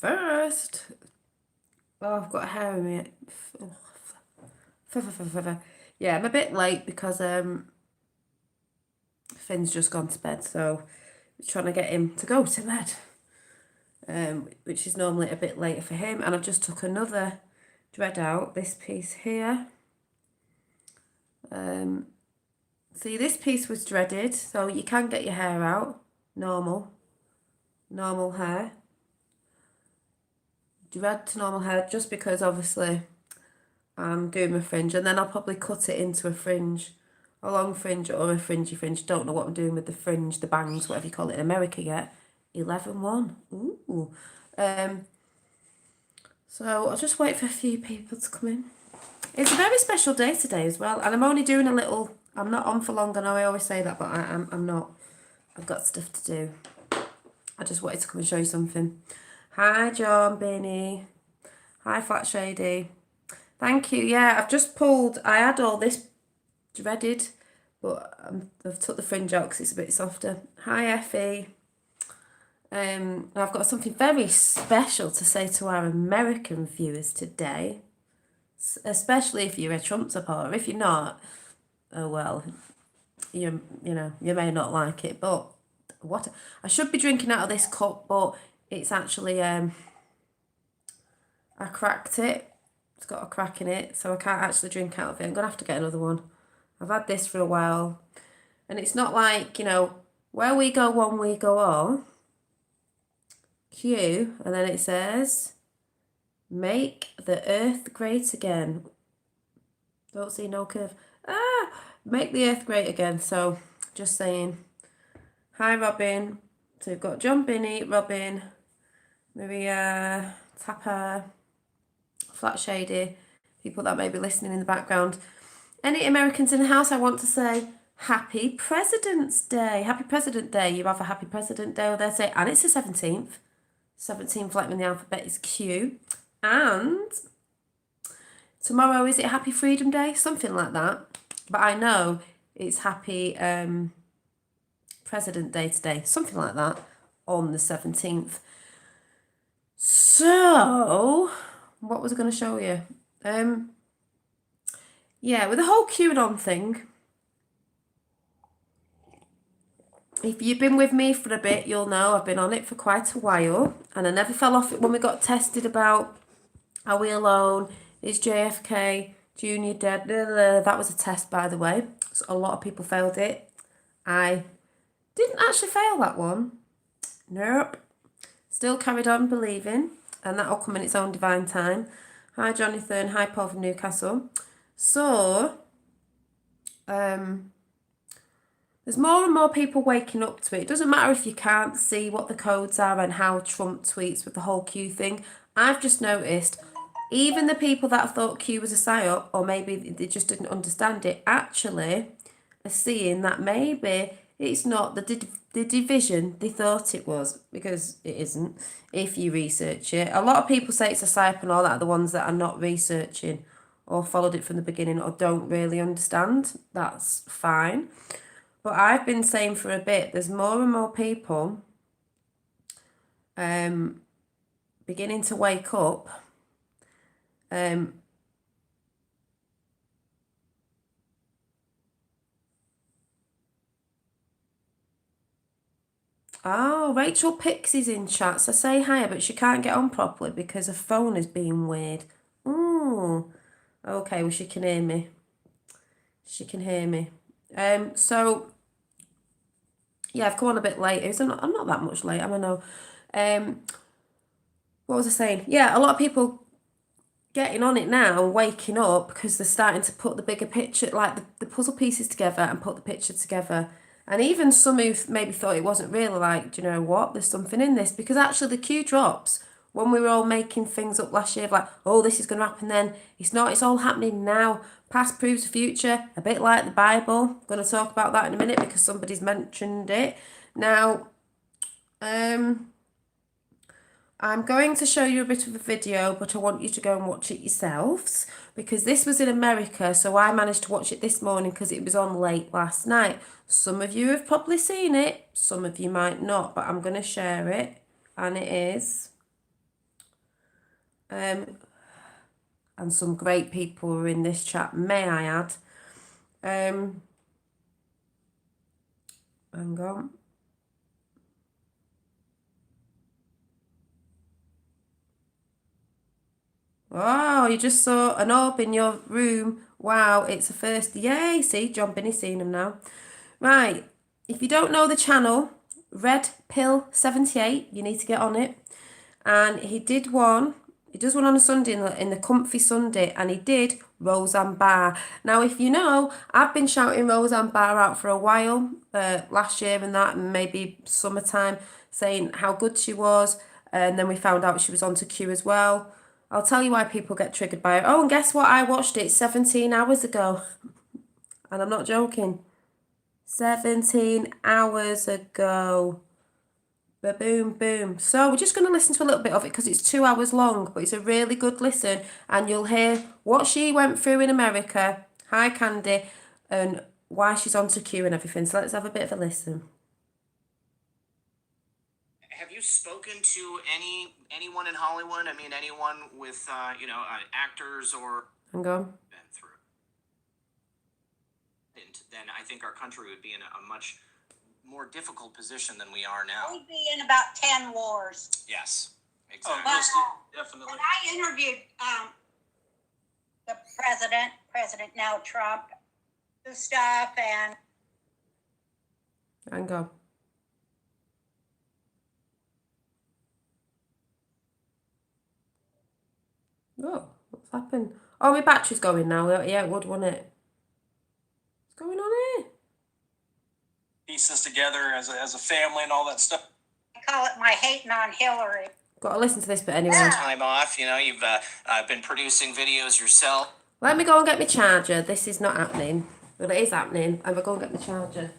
first, oh, I've got hair in me. Yeah, I'm a bit late because Finn's just gone to bed, so I'm trying to get him to go to bed, which is normally a bit later for him. And I've just took another dread out, this piece here. See, this piece was dreaded, so you can get your hair out, normal hair. Dread to normal hair, just because obviously I'm doing my fringe, and then I'll probably cut it into a fringe, a long fringe or a fringy fringe. Don't know what I'm doing with the fringe, the bangs, whatever you call it in America yet. 11-1. Ooh. So I'll just wait for a few people to come in. It's a very special day today as well, and I'm only doing a little. I'm not on for long. I know I always say that, but I'm not. I've got stuff to do. I just wanted to come and show you something. Hi, John, Benny. Hi, Flat Shady. Thank you. Yeah, I've just pulled. I had all this dreaded, but I've took the fringe out because it's a bit softer. Hi, Effie. I've got something very special to say to our American viewers today, especially if you're a Trump supporter. If you're not, oh well, you may not like it, but what I should be drinking out of this cup, but it's actually I cracked it. It's got a crack in it, so I can't actually drink out of it. I'm gonna have to get another one. I've had this for a while, and it's not like, where we go one, we go all. Q, and then it says, make the earth great again. Don't see no curve. Make the earth great again. So just saying. Hi, Robin. So we've got John, Binny, Robin, Maria, Tapper, Flat Shady, people that may be listening in the background. Any Americans in the house, I want to say Happy President's Day. Happy President Day. You have a happy President Day, or they say, and it's the 17th. 17th letter in the alphabet is Q. And tomorrow, is it Happy Freedom Day? Something like that. But I know it's Happy President Day today. Something like that on the 17th. So, what was I going to show you? Yeah, with the whole QAnon thing, if you've been with me for a bit, you'll know I've been on it for quite a while, and I never fell off it when we got tested about, are we alone? Is JFK Jr. dead? That was a test, by the way. So a lot of people failed it. I didn't actually fail that one. Nope. Still carried on believing, and that'll come in its own divine time. Hi, Jonathan. Hi, Paul from Newcastle. So, there's more and more people waking up to it. It doesn't matter if you can't see what the codes are and how Trump tweets with the whole Q thing. I've just noticed, even the people that thought Q was a psyop, or maybe they just didn't understand it, actually are seeing that maybe it's not the division they thought it was, because it isn't, if you research it. A lot of people say it's a psyop and all that are the ones that are not researching or followed it from the beginning or don't really understand. That's fine. But I've been saying for a bit, there's more and more people beginning to wake up. Oh, Rachel Pixie's in chat, so say hi, but she can't get on properly because her phone is being weird. Ooh, okay, well, she can hear me. She can hear me. So, yeah, I've come on a bit late. I'm not that much late, I know. What was I saying? Yeah, a lot of people getting on it now and waking up because they're starting to put the bigger picture, like the puzzle pieces together and put the picture together. And even some who maybe thought it wasn't real, like, do you know what? There's something in this. Because actually the Q drops when we were all making things up last year, like, oh, this is going to happen then. It's not. It's all happening now. Past proves the future, a bit like the Bible. I'm going to talk about that in a minute because somebody's mentioned it. Now, I'm going to show you a bit of a video, but I want you to go and watch it yourselves because this was in America, so I managed to watch it this morning because it was on late last night. Some of you have probably seen it, some of you might not, but I'm going to share it, and it is and some great people are in this chat, may I add. Hang on. Oh, you just saw an orb in your room. Wow, it's a first. Yay, see, John Binney's seen him now. Right, if you don't know the channel, Red Pill 78, you need to get on it. And he does one on a Sunday in the Comfy Sunday, and he did Roseanne Barr. Now, if you know, I've been shouting Roseanne Barr out for a while, last year and that, and maybe summertime, saying how good she was, and then we found out she was on to Q as well. I'll tell you why people get triggered by it. Oh, and guess what? I watched it 17 hours ago, and I'm not joking. 17 hours ago. Boom, boom. So we're just going to listen to a little bit of it because it's 2 hours long, but it's a really good listen, and you'll hear what she went through in America. Hi, Candy, and why she's on to Q and everything. So let's have a bit of a listen. Have you spoken to anyone in Hollywood? I mean, anyone with actors or Hang on. been through? And then I think our country would be in a much more difficult position than we are now. We'd be in about 10 wars. Yes, exactly. Definitely. When I interviewed the President now Trump, the stuff, and Hang on. Oh, what's happened? Oh, my battery's going now. Yeah, it would, wouldn't it? What's going on here? Pieces together as a family and all that stuff. I call it my hating on Hillary. Got to listen to this bit anyway. Time off, you've been producing videos yourself. Let me go and get my charger. This is not happening. But it is happening. I'm going to go and get my charger.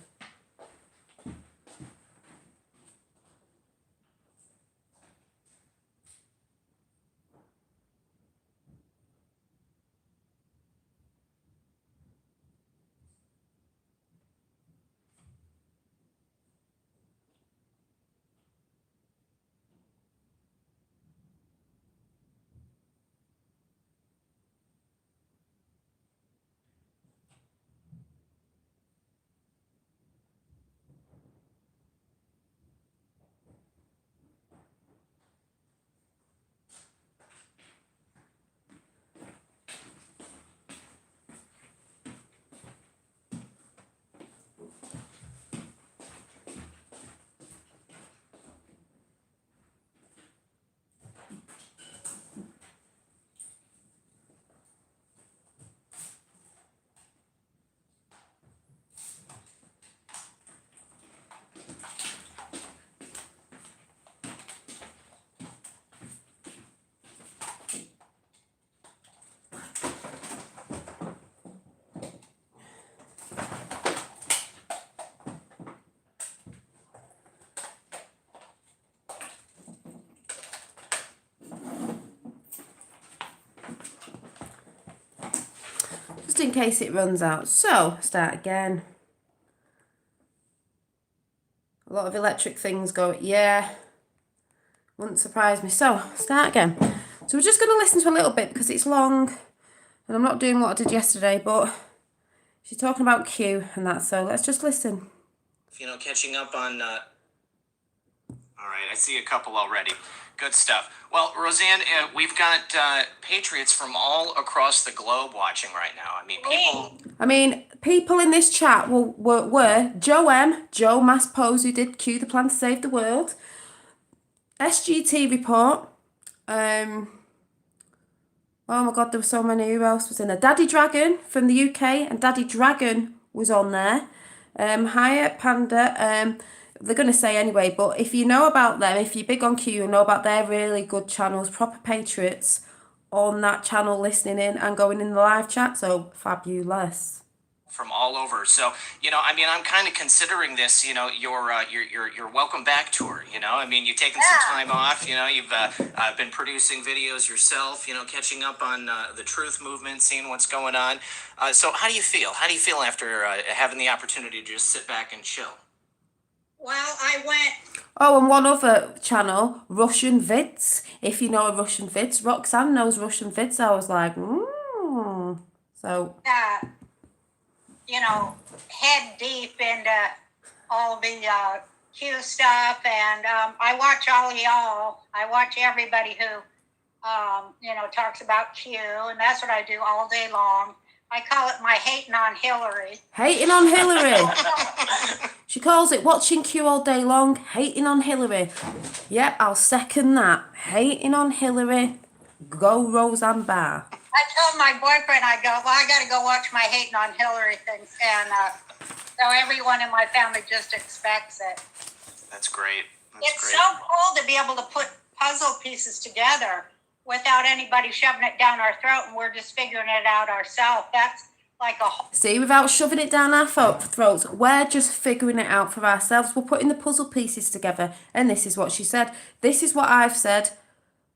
Just in case it runs out. So, start again. A lot of electric things go, yeah, wouldn't surprise me. So, start again. So we're just going to listen to a little bit because it's long and I'm not doing what I did yesterday, but she's talking about Q and that, so let's just listen. Catching up on... All right, I see a couple already. Good stuff. Well, Roseanne, we've got patriots from all across the globe watching right now. People in this chat were Joe M, Joe Maspose, who did Q, the Plan to Save the World, SGT Report, oh my God, there were so many. Who else was in there? Daddy Dragon from the UK, and Daddy Dragon was on there. Hiya Panda. They're going to say anyway, but if you know about them, if you're big on Q, you know about their really good channels, proper patriots on that channel listening in and going in the live chat, so fabulous. From all over. So, I'm kind of considering this, your welcome back tour, you've taken some time off, you've been producing videos yourself, catching up on the truth movement, seeing what's going on. So how do you feel? How do you feel after having the opportunity to just sit back and chill? Well, I went, Oh, and one other channel, Russian Vids. If you know Russian Vids, Roxanne knows Russian Vids. I was like, So, uh, head deep into all the Q stuff, and I watch all y'all. I watch everybody who, talks about Q, and that's what I do all day long. I call it my hating on Hillary. hating on Hillary. She calls it watching Q all day long, hating on Hillary. Yep, I'll second that. Hating on Hillary. Go Roseanne Barr. I told my boyfriend, I go, well, I got to go watch my hating on Hillary things, and so everyone in my family just expects it. That's great. It's so cool to be able to put puzzle pieces together without anybody shoving it down our throat, and we're just figuring it out ourselves. That's like a whole. See, without shoving it down our throats, we're just figuring it out for ourselves. We're putting the puzzle pieces together, and this is what she said. This is what I've said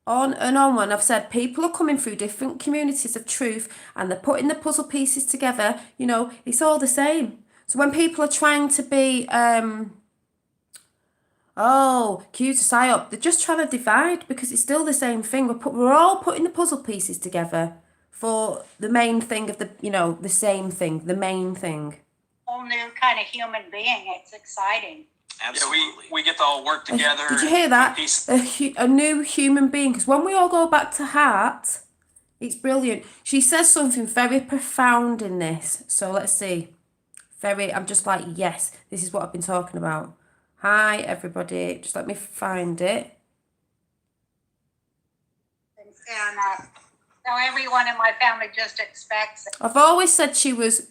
on and on when I've said people are coming through different communities of truth, and they're putting the puzzle pieces together. It's all the same. So when people are trying to be, Q to psyop, they're just trying to divide because it's still the same thing. We're all putting the puzzle pieces together for the main thing of the same thing, the main thing. Whole new kind of human being. It's exciting. Absolutely. Yeah, we get to all work together. Did you hear that? A new human being. Because when we all go back to heart, it's brilliant. She says something very profound in this. So let's see. I'm just like, yes, this is what I've been talking about. Hi, everybody. Just let me find it. And so everyone in my family just expects it. I've always said she was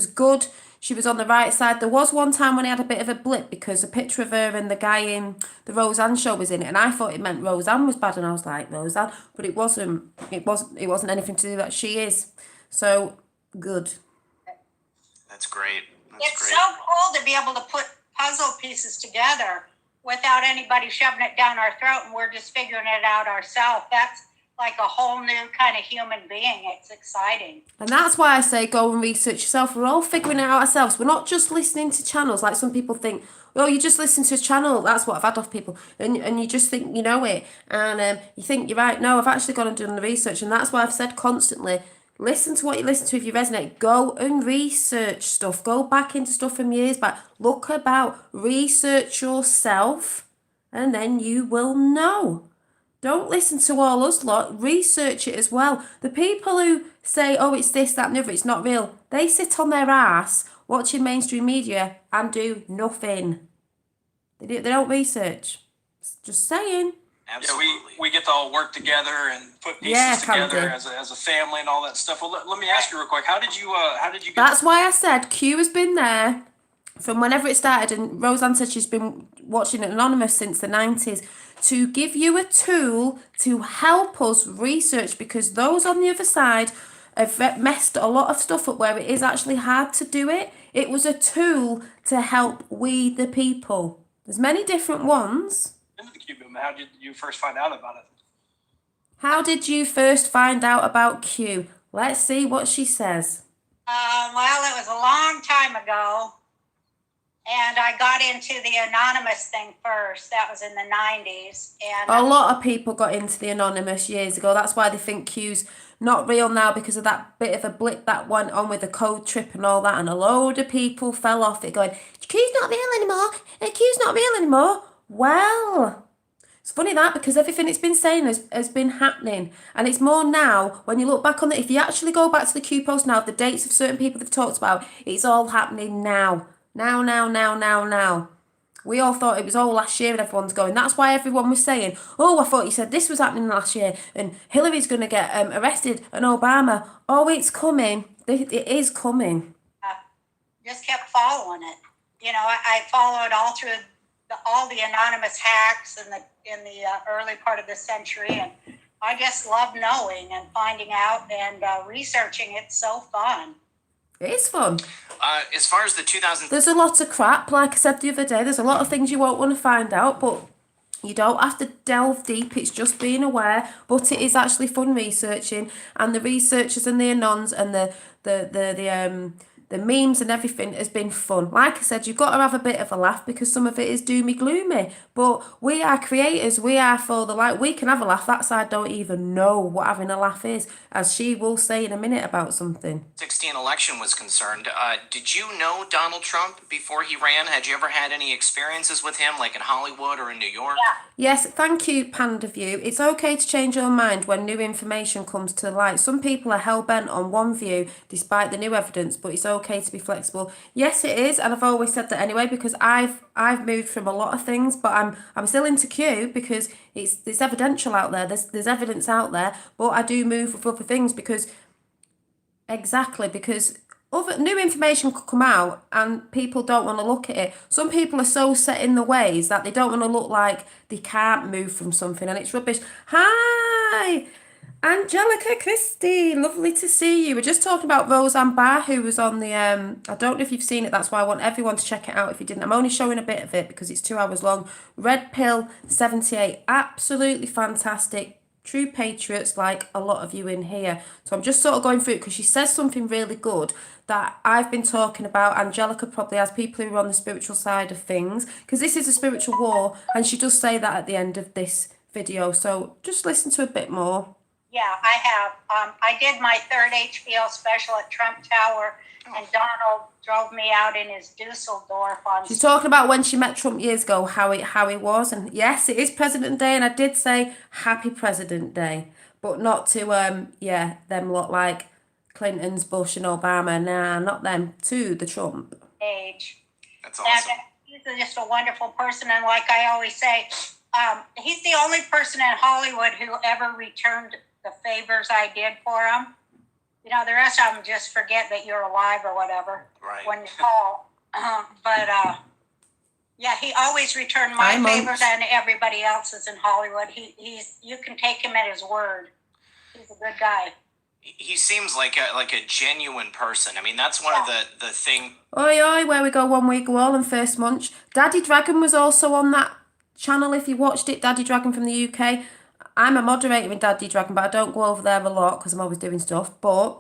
good. She was on the right side. There was one time when he had a bit of a blip because a picture of her and the guy in the Roseanne show was in it, and I thought it meant Roseanne was bad, and I was like, Roseanne, but it wasn't. It wasn't anything to do with that. She is. So good. That's great. It's so cool to be able to put puzzle pieces together without anybody shoving it down our throat, and we're just figuring it out ourselves. That's like a whole new kind of human being. It's exciting. And that's why I say go and research yourself. We're all figuring it out ourselves. We're not just listening to channels like some people think. Oh, you just listen to a channel. That's what I've had off people. And you just think you know it. And you think you're right. No, I've actually gone and done the research. And that's why I've said constantly, listen to what you listen to if you resonate. Go and research stuff. Go back into stuff from years back. Look about. Research yourself. And then you will know. Don't listen to all us lot. Research it as well. The people who say, oh, it's this, that, and the other, it's not real. They sit on their ass watching mainstream media and do nothing. They don't research. Just saying. Absolutely. Yeah, we get to all work together and put pieces together as a family and all that stuff. Well, let me ask you real quick. How did you get? That's why I said Q has been there from whenever it started, and Roseanne said she's been watching it Anonymous since the 90s, to give you a tool to help us research, because those on the other side have messed a lot of stuff up where it is actually hard to do it. It was a tool to help we the people. There's many different ones. Into the Q movement. How did you first find out about it? How did you first find out about Q? Let's see what she says. Well, it was a long time ago, and I got into the anonymous thing first. That was in the 90s. And A lot of people got into the Anonymous years ago. That's why they think Q's not real now, because of that bit of a blip that went on with the code trip and all that. And a load of people fell off it going, Q's not real anymore. Q's not real anymore. Well, it's funny that, because everything it's been saying has been happening. And it's more now, when you look back on it, if you actually go back to the Q post now, the dates of certain people they've talked about, it's all happening now. Now. We all thought it was all last year and everyone's going. That's why everyone was saying, oh, I thought you said this was happening last year and Hillary's going to get arrested and Obama. Oh, it's coming. It is coming. just kept following it. I followed all through all the anonymous hacks in the early part of the century, and I just love knowing and finding out and researching. It's so fun. It is fun. As far as the 2000... There's a lot of crap, like I said the other day. There's a lot of things you won't want to find out, but you don't have to delve deep. It's just being aware. But it is actually fun researching, and the researchers and the anons and the memes and everything has been fun. Like I said, you've got to have a bit of a laugh because some of it is doomy gloomy. But we are creators. We are for the light. We can have a laugh. That side don't even know what having a laugh is, as she will say in a minute about something. 2016 election was concerned. Did you know Donald Trump before he ran? Had you ever had any experiences with him, like in Hollywood or in New York? Yes, thank you, Panda View. It's okay to change your mind when new information comes to light. Some people are hell-bent on one view despite the new evidence, but it's okay to be flexible. Yes, it is, and I've always said that anyway because I've moved from a lot of things, but I'm still into Q because it's evidential out there. There's evidence out there, but I do move with other things because other new information could come out and people don't want to look at it. Some people are so set in the ways that they don't want to look like they can't move from something, and it's rubbish. Hi, Angelica Christie, lovely to see you. We're just talking about Roseanne Barr, who was on the I don't know if you've seen it, that's why I want everyone to check it out if you didn't. I'm only showing a bit of it because it's 2 hours long. Red Pill 78, absolutely fantastic. True patriots like a lot of you in here. So I'm just sort of going through it because she says something really good that I've been talking about. Angelica probably has, people who are on the spiritual side of things, because this is a spiritual war, and she does say that at the end of this video. So just listen to a bit more. Yeah, I have. I did my third HBO special at Trump Tower, and Donald drove me out in his Dusseldorf on. She's talking about when she met Trump years ago, how it was, and yes, it is President Day, and I did say Happy President Day, but not to them look like Clinton's, Bush, and Obama. Nah, not them. To the Trump Age. That's awesome. And he's just a wonderful person, and like I always say, he's the only person in Hollywood who ever returned the favors I did for him. You know, the rest of them just forget that you're alive or whatever when you call. Yeah, he always returned my favors and everybody else's in Hollywood. You can take him at his word. He's a good guy. He seems like a genuine person. I mean, that's one of the thing. Oi, where we go one week all and first munch. Daddy Dragon was also on that channel if you watched it. Daddy Dragon from the UK. I'm a moderator in Daddy Dragon, but I don't go over there a lot because I'm always doing stuff. But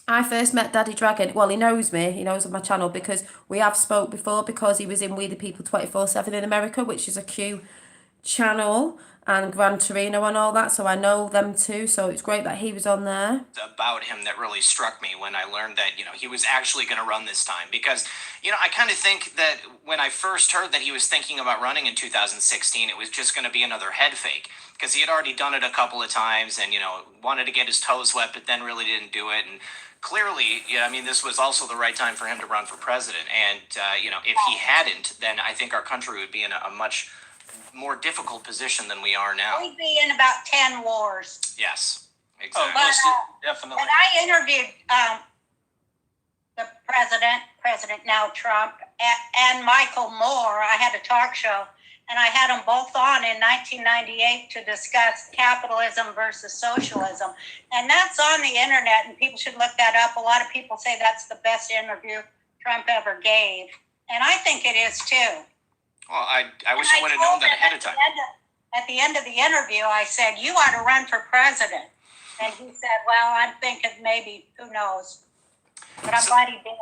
I first met Daddy Dragon. Well, he knows me. He knows of my channel because we have spoke before because he was in We the People 24/7 in America, which is a Q channel, and Gran Torino and all that. So I know them too. So it's great that he was on there. About him that really struck me when I learned that, he was actually going to run this time. Because, I kind of think that when I first heard that he was thinking about running in 2016, it was just going to be another head fake. Because he had already done it a couple of times and, wanted to get his toes wet, but then really didn't do it. And clearly, this was also the right time for him to run for president. And, if he hadn't, then I think our country would be in a much more difficult position than we are now. We'd be in about 10 wars. Yes, exactly. Definitely. And I interviewed the President now Trump, and Michael Moore. I had a talk show, and I had them both on in 1998 to discuss capitalism versus socialism. And that's on the internet, and people should look that up. A lot of people say that's the best interview Trump ever gave. And I think it is too. Well, I wish I would have known that ahead of time. At the end of the interview, I said, you ought to run for president. And he said, well, I'm thinking maybe, who knows. But I'm glad he did.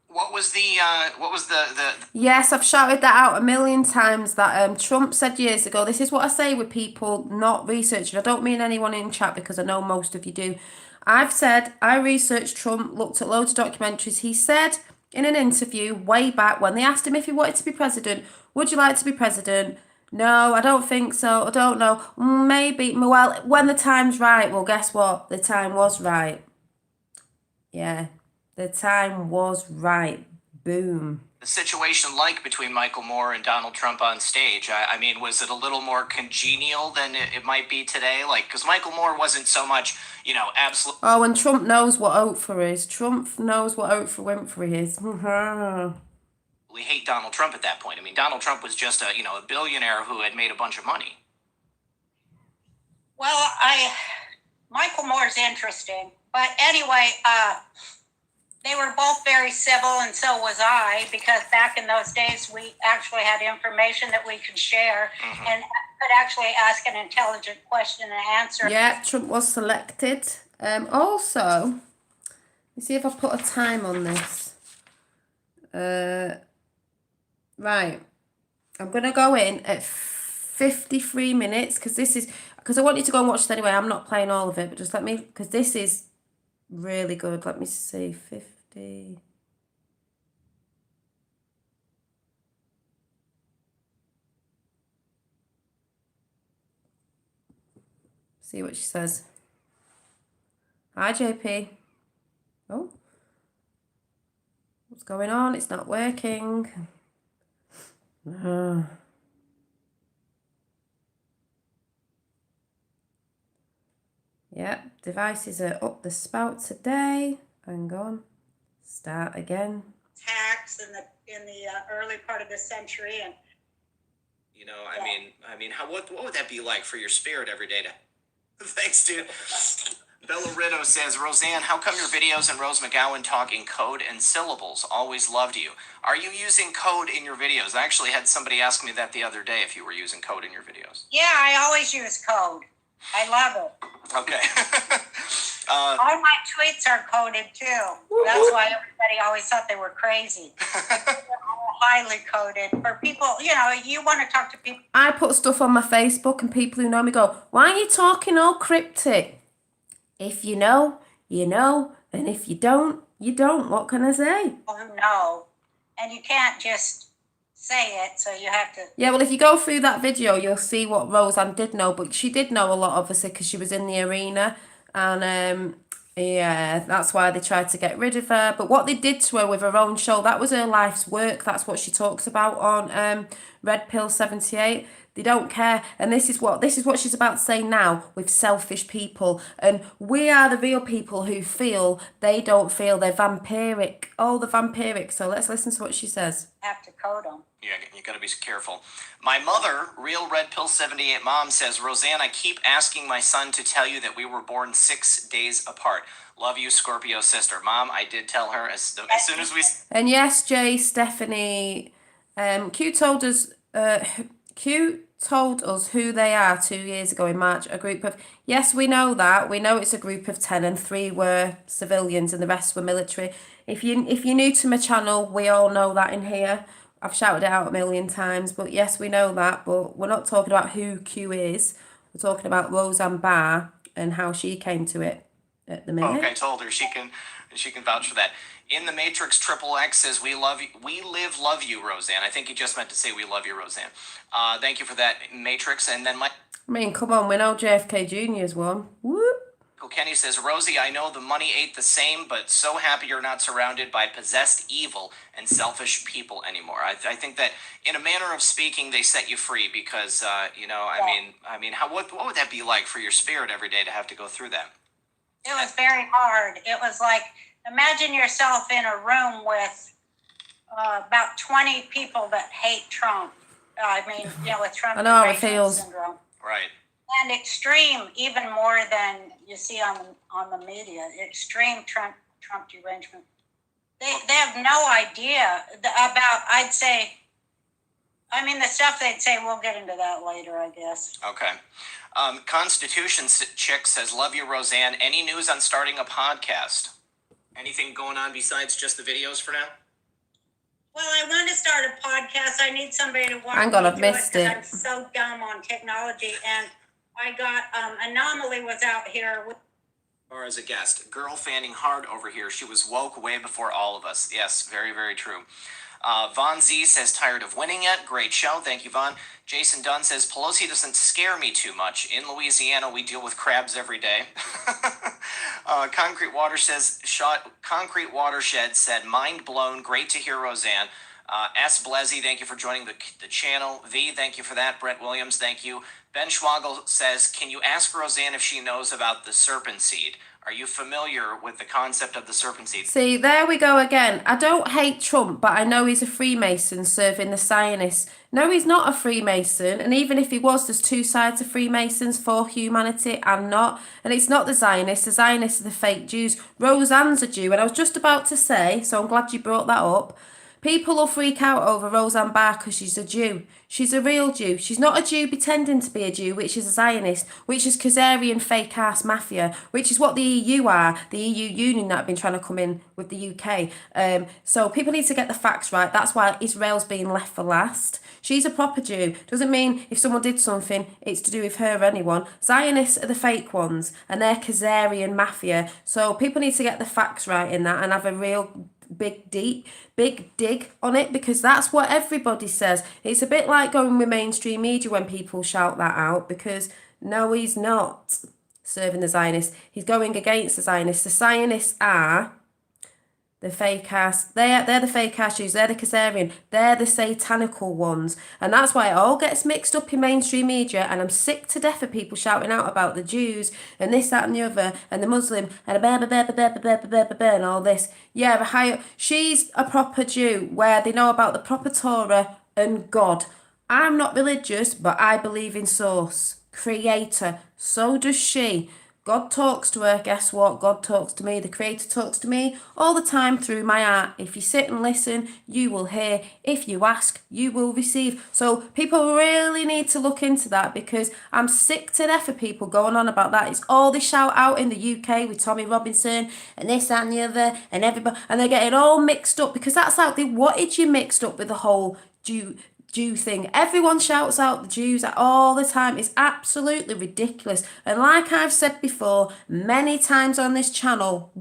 What was the Yes, I've shouted that out a million times that Trump said years ago. This is what I say with people not researching. I don't mean anyone in chat because I know most of you do. I've said I researched Trump, looked at loads of documentaries. He said in an interview way back when they asked him if he wanted to be president, would you like to be president? No, I don't think so. I don't know. Maybe. Well, when the time's right. Well, guess what? The time was right. Yeah. The time was right. Boom. The situation like between Michael Moore and Donald Trump on stage? I mean, was it a little more congenial than it might be today? Like, because Michael Moore wasn't so much, absolute. Oh, and Trump knows what Oprah is. Trump knows what Oprah Winfrey is. We hate Donald Trump at that point. I mean, Donald Trump was just a billionaire who had made a bunch of money. Well, Michael Moore's interesting. But anyway, they were both very civil, and so was I, because back in those days, we actually had information that we could share and could actually ask an intelligent question and answer. Yeah, Trump was selected. Also, let's see if I put a time on this. Right. I'm going to go in at 53 minutes because I want you to go and watch it anyway. I'm not playing all of it, but just let me, because this is really good. Let me see, 50. See what she says. Hi, JP. Oh. What's going on? It's not working. No. Yep, devices are up the spout today. Hang on. Start again. Tax in the early part of the century, and I mean, what would that be like for your spirit every day to? Thanks, dude. Bella Ritto says, Roseanne, how come your videos and Rose McGowan talk in code and syllables? Always loved you. Are you using code in your videos? I actually had somebody ask me that the other day if you were using code in your videos. yeah, I always use code. I love it. Okay. All my tweets are coded too. That's why everybody always thought they were crazy. They're all highly coded for people. You want to talk to people. I put stuff on my Facebook and people who know me go, why are you talking all cryptic? If you know, you know. And if you don't, you don't. What can I say? Who know. And you can't just say it, so you have to. Yeah, well, if you go through that video, you'll see what Roseanne did know. But she did know a lot, obviously, because she was in the arena. And, yeah, that's why they tried to get rid of her. But what they did to her with her own show, that was her life's work. That's what she talks about on Red Pill 78. They don't care. And this is what she's about to say now with selfish people. And we are the real people who feel they don't feel they're vampiric. Oh, the vampiric. So let's listen to what she says. Have to code them. Yeah, you got to be careful. My mother, Real Red Pill 78 Mom, says, Roseanne, I keep asking my son to tell you that we were born 6 days apart. Love you, Scorpio sister. Mom, I did tell her as soon as we... And yes, Jay, Stephanie, Q told us who they are 2 years ago in March. A group of, yes, we know that. We know it's a group of 10 and 3 were civilians and the rest were military. If you're new to my channel, we all know that in here. I've shouted it out a million times, but yes, we know that. But we're not talking about who Q is. We're talking about Roseanne Barr and how she came to it at the minute. Okay, I told her she can vouch for that. In the Matrix, Triple X says, we love you, Roseanne. I think he just meant to say we love you, Roseanne. Thank you for that, Matrix. And then I mean, come on, we know JFK Jr.'s one. Whoop. Kenny says, Rosie, I know the money ain't the same, but so happy you're not surrounded by possessed evil and selfish people anymore. I think that, in a manner of speaking, they set you free because, I mean, what would that be like for your spirit every day to have to go through that? It was very hard. It was like, imagine yourself in a room with about 20 people that hate Trump. With Trump. I know how it feels. Syndrome. Right. And extreme, even more than you see on the media. Extreme Trump derangement. They have no idea about. I'd say. I mean, the stuff they'd say. We'll get into that later, I guess. Okay. Constitution Chick says, love you, Roseanne. Any news on starting a podcast? Anything going on besides just the videos for now? Well, I want to start a podcast. I need somebody to walk Hang on, me I've through missed it. it. I'm so dumb on technology. And I got Anomaly was out here. Or as a guest. Girl fanning hard over here. She was woke way before all of us. Yes, very, very true. Vaughn Z says, tired of winning yet? Great show. Thank you, Vaughn. Jason Dunn says, Pelosi doesn't scare me too much. In Louisiana, we deal with crabs every day. Concrete Watershed said, mind blown. Great to hear, Roseanne. S. Blezzy, thank you for joining the channel. V, thank you for that. Brent Williams, thank you. Ben Schwagel says, can you ask Roseanne if she knows about the serpent seed? Are you familiar with the concept of the serpent seed? See, there we go again. I don't hate Trump, but I know he's a Freemason serving the Zionists. No, he's not a Freemason. And even if he was, there's two sides of Freemasons, for humanity and not. And it's not the Zionists. The Zionists are the fake Jews. Roseanne's a Jew. And I was just about to say, so I'm glad you brought that up, People will freak out over Roseanne Barr because she's a Jew. She's a real Jew. She's not a Jew pretending to be a Jew, which is a Zionist, which is Khazarian fake ass mafia, which is what the EU are, the EU union that have been trying to come in with the UK. So people need to get the facts right. That's why Israel's being left for last. She's a proper Jew. Doesn't mean if someone did something, it's to do with her or anyone. Zionists are the fake ones, and they're Khazarian mafia. So people need to get the facts right in that and have a real big dig on it, because that's what everybody says. It's a bit like going with mainstream media when people shout that out, because no, he's not serving the Zionists. He's going against the Zionists. The Zionists are the fake ass, they're the fake ass Jews, they're the Khazarian, they're the satanical ones. And that's why it all gets mixed up in mainstream media, and I'm sick to death of people shouting out about the Jews and this, that and the other, and the Muslim, and and all this. Yeah, she's a proper Jew, where they know about the proper Torah and God. I'm not religious, but I believe in source, creator, so does she. God talks to her. Guess what? God talks to me. The Creator talks to me all the time through my art. If you sit and listen, you will hear. If you ask, you will receive. So people really need to look into that, because I'm sick to death of people going on about that. It's all they shout out in the UK with Tommy Robinson and this, that and the other, and everybody, and they're getting all mixed up, because that's how they wanted you mixed up with the whole Jew thing. Everyone shouts out the Jews all the time. It's absolutely ridiculous. And like I've said before many times on this channel,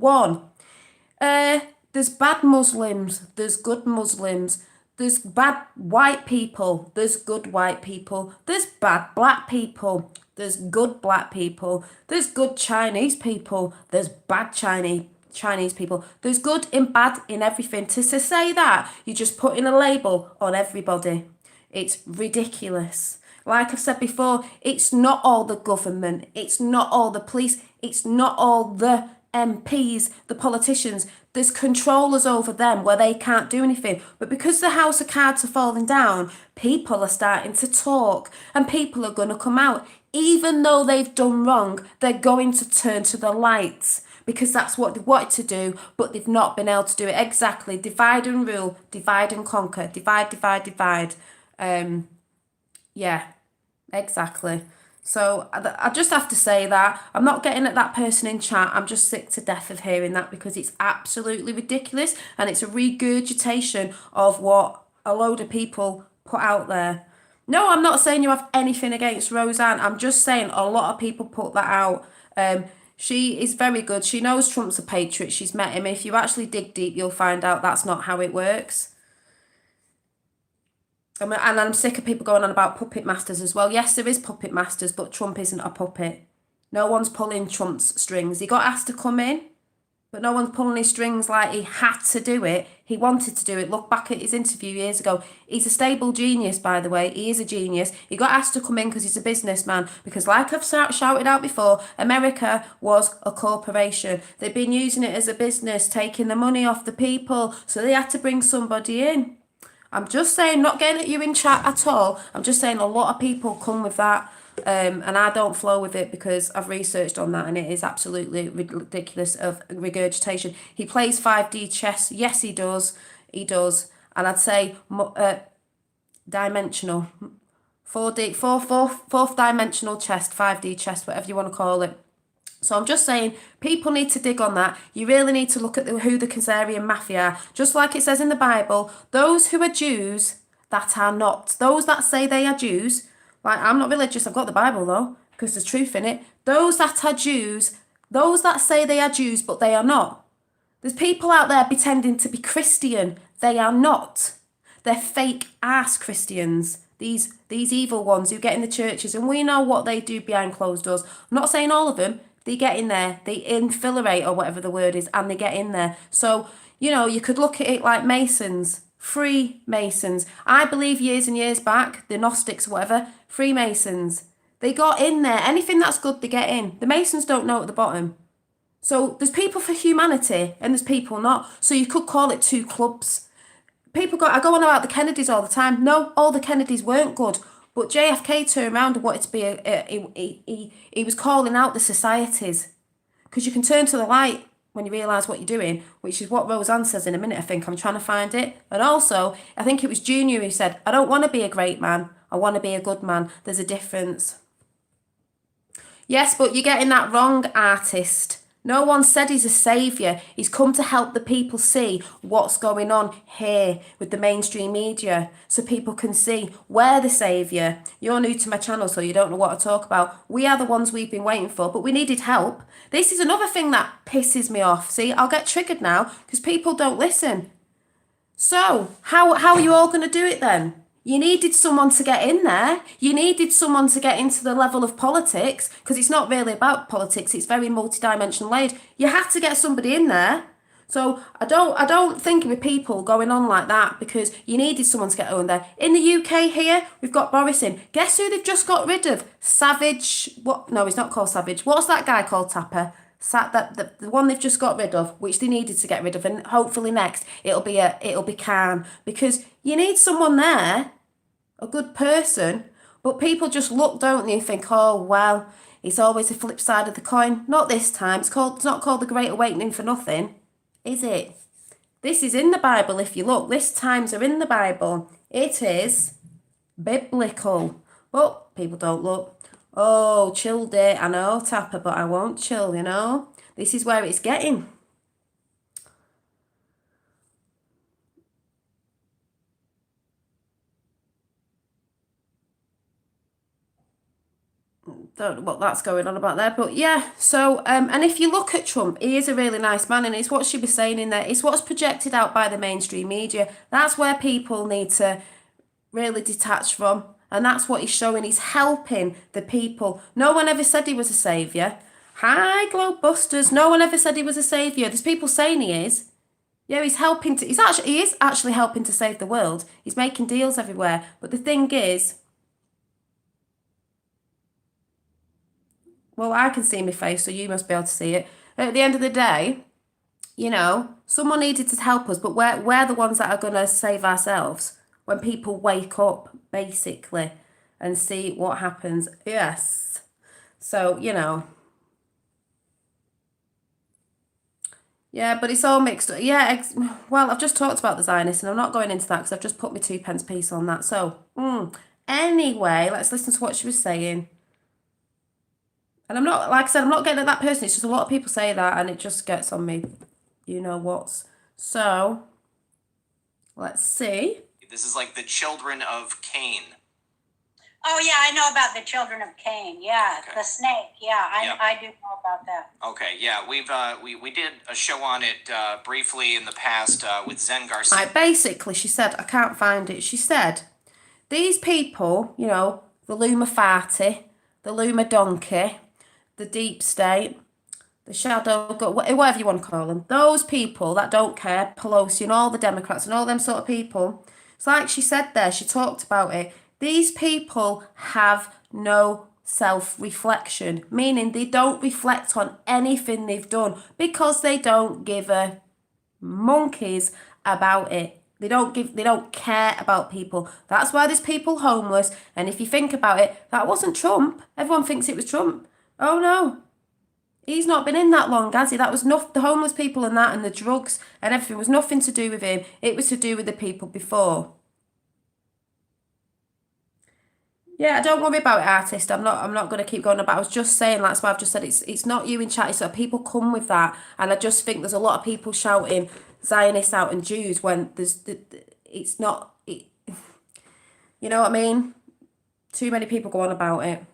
there's bad Muslims, there's good Muslims, there's bad white people, there's good white people, there's bad black people, there's good black people, there's good Chinese people, there's bad Chinese people. There's good and bad in everything. To say that, you're just putting a label on everybody. It's ridiculous. Like I've said before, it's not all the government. It's not all the police. It's not all the MPs, the politicians. There's controllers over them where they can't do anything. But because the house of cards are falling down, people are starting to talk, and people are going to come out. Even though they've done wrong, they're going to turn to the light, because that's what they wanted to do, but they've not been able to do it. Exactly. Divide and rule, divide and conquer, divide. Yeah, exactly. So I just have to say that. I'm not getting at that person in chat. I'm just sick to death of hearing that, because it's absolutely ridiculous, and it's a regurgitation of what a load of people put out there. No, I'm not saying you have anything against Roseanne. I'm just saying a lot of people put that out. She is very good. She knows Trump's a patriot. She's met him. If you actually dig deep, you'll find out that's not how it works. And I'm sick of people going on about puppet masters as well. Yes, there is puppet masters, but Trump isn't a puppet. No one's pulling Trump's strings. He got asked to come in, but no one's pulling his strings like he had to do it. He wanted to do it. Look back at his interview years ago. He's a stable genius, by the way. He is a genius. He got asked to come in because he's a businessman. Because like I've shouted out before, America was a corporation. They've been using it as a business, taking the money off the people. So they had to bring somebody in. I'm just saying, not getting at you in chat at all. I'm just saying a lot of people come with that. And I don't flow with it, because I've researched on that, and it is absolutely ridiculous of regurgitation. He plays 5D chess. Yes, he does. He does. And I'd say dimensional. 4D, fourth dimensional chess, 5D chess, whatever you want to call it. So I'm just saying, people need to dig on that. You really need to look at who the Khazarian mafia are. Just like it says in the Bible, those who are Jews that are not. Those that say they are Jews, like, I'm not religious, I've got the Bible though, because there's truth in it. Those that are Jews, those that say they are Jews, but they are not. There's people out there pretending to be Christian. They are not. They're fake ass Christians. These evil ones who get in the churches, and we know what they do behind closed doors. I'm not saying all of them. They get in there, they infiltrate, or whatever the word is, and they get in there. So, you know, you could look at it like Masons, Freemasons. I believe years and years back, the Gnostics, whatever, Freemasons, they got in there. Anything that's good, they get in. The Masons don't know at the bottom. So there's people for humanity, and there's people not. So you could call it two clubs. I go on about the Kennedys all the time. No, all the Kennedys weren't good. But JFK turned around and wanted to be he was calling out the societies, because you can turn to the light. when you realise what you're doing, which is what Roseanne says in a minute, I think. I'm trying to find it. And also, I think it was Junior who said, I don't want to be a great man. I want to be a good man. There's a difference. Yes, but you're getting that wrong, artist. No one said he's a saviour. He's come to help the people see what's going on here with the mainstream media so people can see we're the saviour. You're new to my channel, so you don't know what I talk about. We are the ones we've been waiting for, but we needed help. This is another thing that pisses me off. See, I'll get triggered now because people don't listen. So, how are you all going to do it then? You needed someone to get in there. You needed someone to get into the level of politics, because it's not really about politics. It's very multidimensional layered. You had to get somebody in there. So I don't think with people going on like that, because you needed someone to get in there. In the UK here, we've got Boris in. Guess who they've just got rid of? Savage. What? No, he's not called Savage. What's that guy called, Tapper? The one they've just got rid of, which they needed to get rid of, and hopefully next it'll be calm, because you need someone there, a good person. But people just look, don't they, and think, oh well, it's always a flip side of the coin. Not this time. It's not called the Great Awakening for nothing, is it? This is in the Bible. If you look, these times are in the Bible. It is biblical, but people don't look. Oh, chilled it. I know, Tapper, but I won't chill, you know. This is where it's getting. Don't know what that's going on about there, but yeah. So, and if you look at Trump, he is a really nice man, and it's what she was saying in there. It's what's projected out by the mainstream media. That's where people need to really detach from. And that's what he's showing. He's helping the people. No one ever said he was a saviour. Hi, Globe Busters. No one ever said he was a saviour. There's people saying he is. Yeah, he is actually helping to save the world. He's making deals everywhere. But the thing is, well, I can see my face, so you must be able to see it. At the end of the day, you know, someone needed to help us, but we're the ones that are going to save ourselves when people wake up, basically, and see what happens. Yes. So, you know. Yeah, but it's all mixed up. Yeah, well, I've just talked about the Zionists, and I'm not going into that because I've just put my 2p piece on that. So, anyway, let's listen to what she was saying. And I'm not, like I said, I'm not getting at that person. It's just a lot of people say that, and it just gets on me. You know what? So, let's see. This is like the children of Cain. Oh yeah, I know about the children of Cain. Yeah, okay. The snake. Yeah, I do know about that. Okay, yeah, we did a show on it briefly in the past with Zen Garcia. Basically, she said, I can't find it. She said, these people, you know, the Lumafarty, the Luma Donkey, the Deep State, the Shadow, whatever you want to call them, those people that don't care, Pelosi and all the Democrats and all them sort of people. It's like she said there, she talked about it. These people have no self-reflection, meaning they don't reflect on anything they've done because they don't give a monkeys about it. They don't care about people. That's why there's people homeless. And if you think about it, that wasn't Trump. Everyone thinks it was Trump. Oh no. He's not been in that long, has he? That was the homeless people and that and the drugs and everything was nothing to do with him. It was to do with the people before. Yeah, don't worry about it, artist. I'm not going to keep going about. I was just saying, that's why I've just said it's not you in chat. It's that people come with that, and I just think there's a lot of people shouting Zionists out and Jews when it's not. You know what I mean? Too many people go on about it.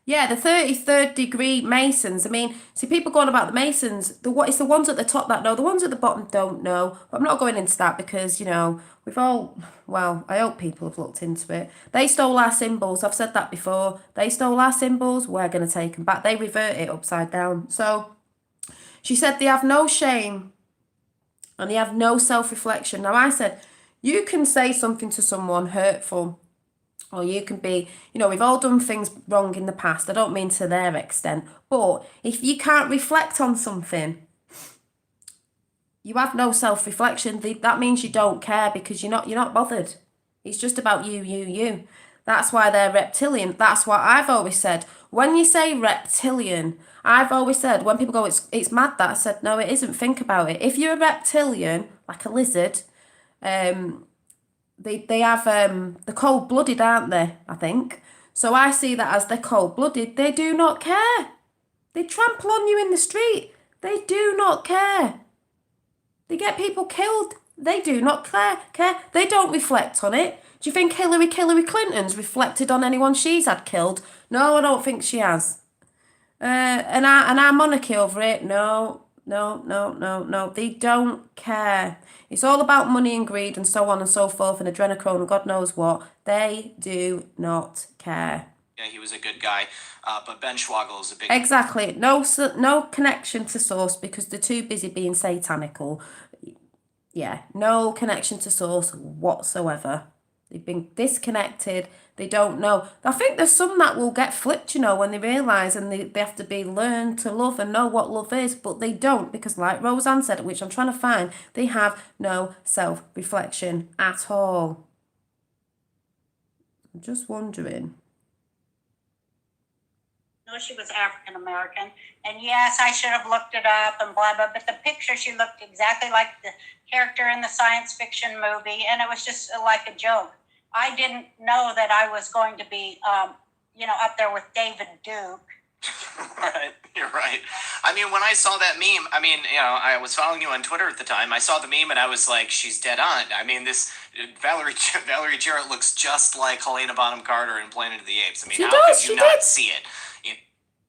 Yeah, the 33rd degree Masons. I mean, see, people going about the Masons. It's the ones at the top that know. The ones at the bottom don't know. But I'm not going into that because, you know, we've all, well, I hope people have looked into it. They stole our symbols. I've said that before. They stole our symbols. We're going to take them back. They revert it upside down. So she said they have no shame and they have no self-reflection. Now, I said, you can say something to someone hurtful. Or you can be, you know, we've all done things wrong in the past. I don't mean to their extent. But if you can't reflect on something, you have no self-reflection. That means you don't care because you're not bothered. It's just about you. That's why they're reptilian. That's what I've always said. when you say reptilian, I've always said, when people go, it's mad that, I said, no, it isn't. Think about it. If you're a reptilian, like a lizard, they have, they're cold-blooded, aren't they, I think? So I see that as they're cold-blooded. They do not care. They trample on you in the street. They do not care. They get people killed. They do not care. They don't reflect on it. Do you think Hillary Clinton's reflected on anyone she's had killed? No, I don't think she has. And our monarchy over it? No. They don't care. It's all about money and greed and so on and so forth and adrenochrome and God knows what. They do not care. Yeah, he was a good guy, but Ben Schwagel is a big... Exactly. No connection to source because they're too busy being satanical. Yeah, no connection to source whatsoever. They've been disconnected. They don't know. I think there's some that will get flipped, when they realise and they have to be learned to love and know what love is, but they don't because like Roseanne said, which I'm trying to find, they have no self-reflection at all. I'm just wondering. No, she was African American, and yes, I should have looked it up and blah blah. But the picture, she looked exactly like the character in the science fiction movie, and it was just like a joke. I didn't know that I was going to be, up there with David Duke. Right, you're right. I mean, when I saw that meme, I was following you on Twitter at the time. I saw the meme and I was like, she's dead on. I mean, this Valerie Jarrett looks just like Helena Bonham Carter in Planet of the Apes. I mean, how could you not see it?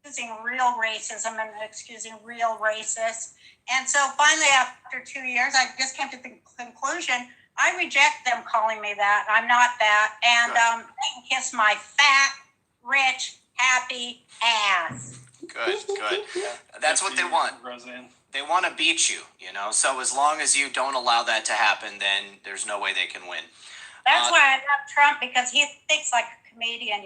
Excusing real racism and excusing real racists. And so finally, after 2 years, I just came to the conclusion, I reject them calling me that. I'm not that. And they can kiss my fat, rich, happy ass. Good. That's what they want. Roseanne. They want to beat you, So as long as you don't allow that to happen, then there's no way they can win. That's why I love Trump, because he thinks like a comedian,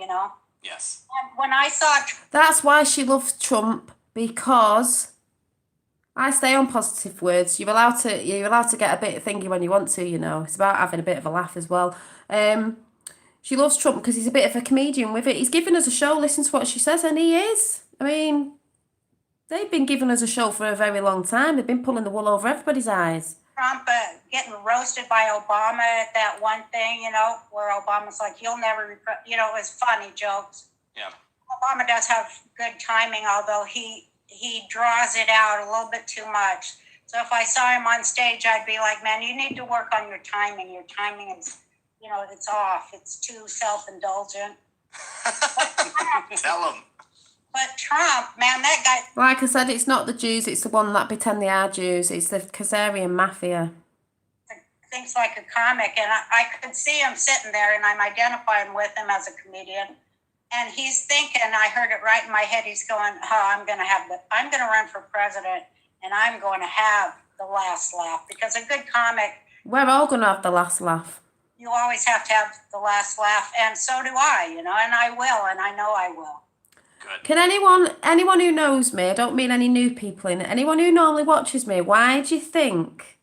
Yes. And when I saw... That's why she loves Trump, because... I stay on positive words. You're allowed to get a bit thingy when you want to, It's about having a bit of a laugh as well. She loves Trump because he's a bit of a comedian with it. He's giving us a show. Listen to what she says, and he is. I mean, they've been giving us a show for a very long time. They've been pulling the wool over everybody's eyes. Trump getting roasted by Obama at that one thing, where Obama's like, you'll never, it was funny jokes. Yeah. Obama does have good timing, although he draws it out a little bit too much. So if I saw him on stage, I'd be like, man, you need to work on your timing. Your timing is, it's off. It's too self-indulgent. Tell him. But Trump, man, that guy... Like I said, it's not the Jews, it's the one that pretend they are Jews. It's the Khazarian mafia. Thinks like a comic, and I could see him sitting there, and I'm identifying with him as a comedian. And he's thinking, I heard it right in my head, he's going, I'm going to run for president, and I'm going to have the last laugh. Because a good comic... We're all going to have the last laugh. You always have to have the last laugh, and so do I, and I will, and I know I will. Good. Can anyone who knows me, I don't mean any new people in it, anyone who normally watches me, why do you think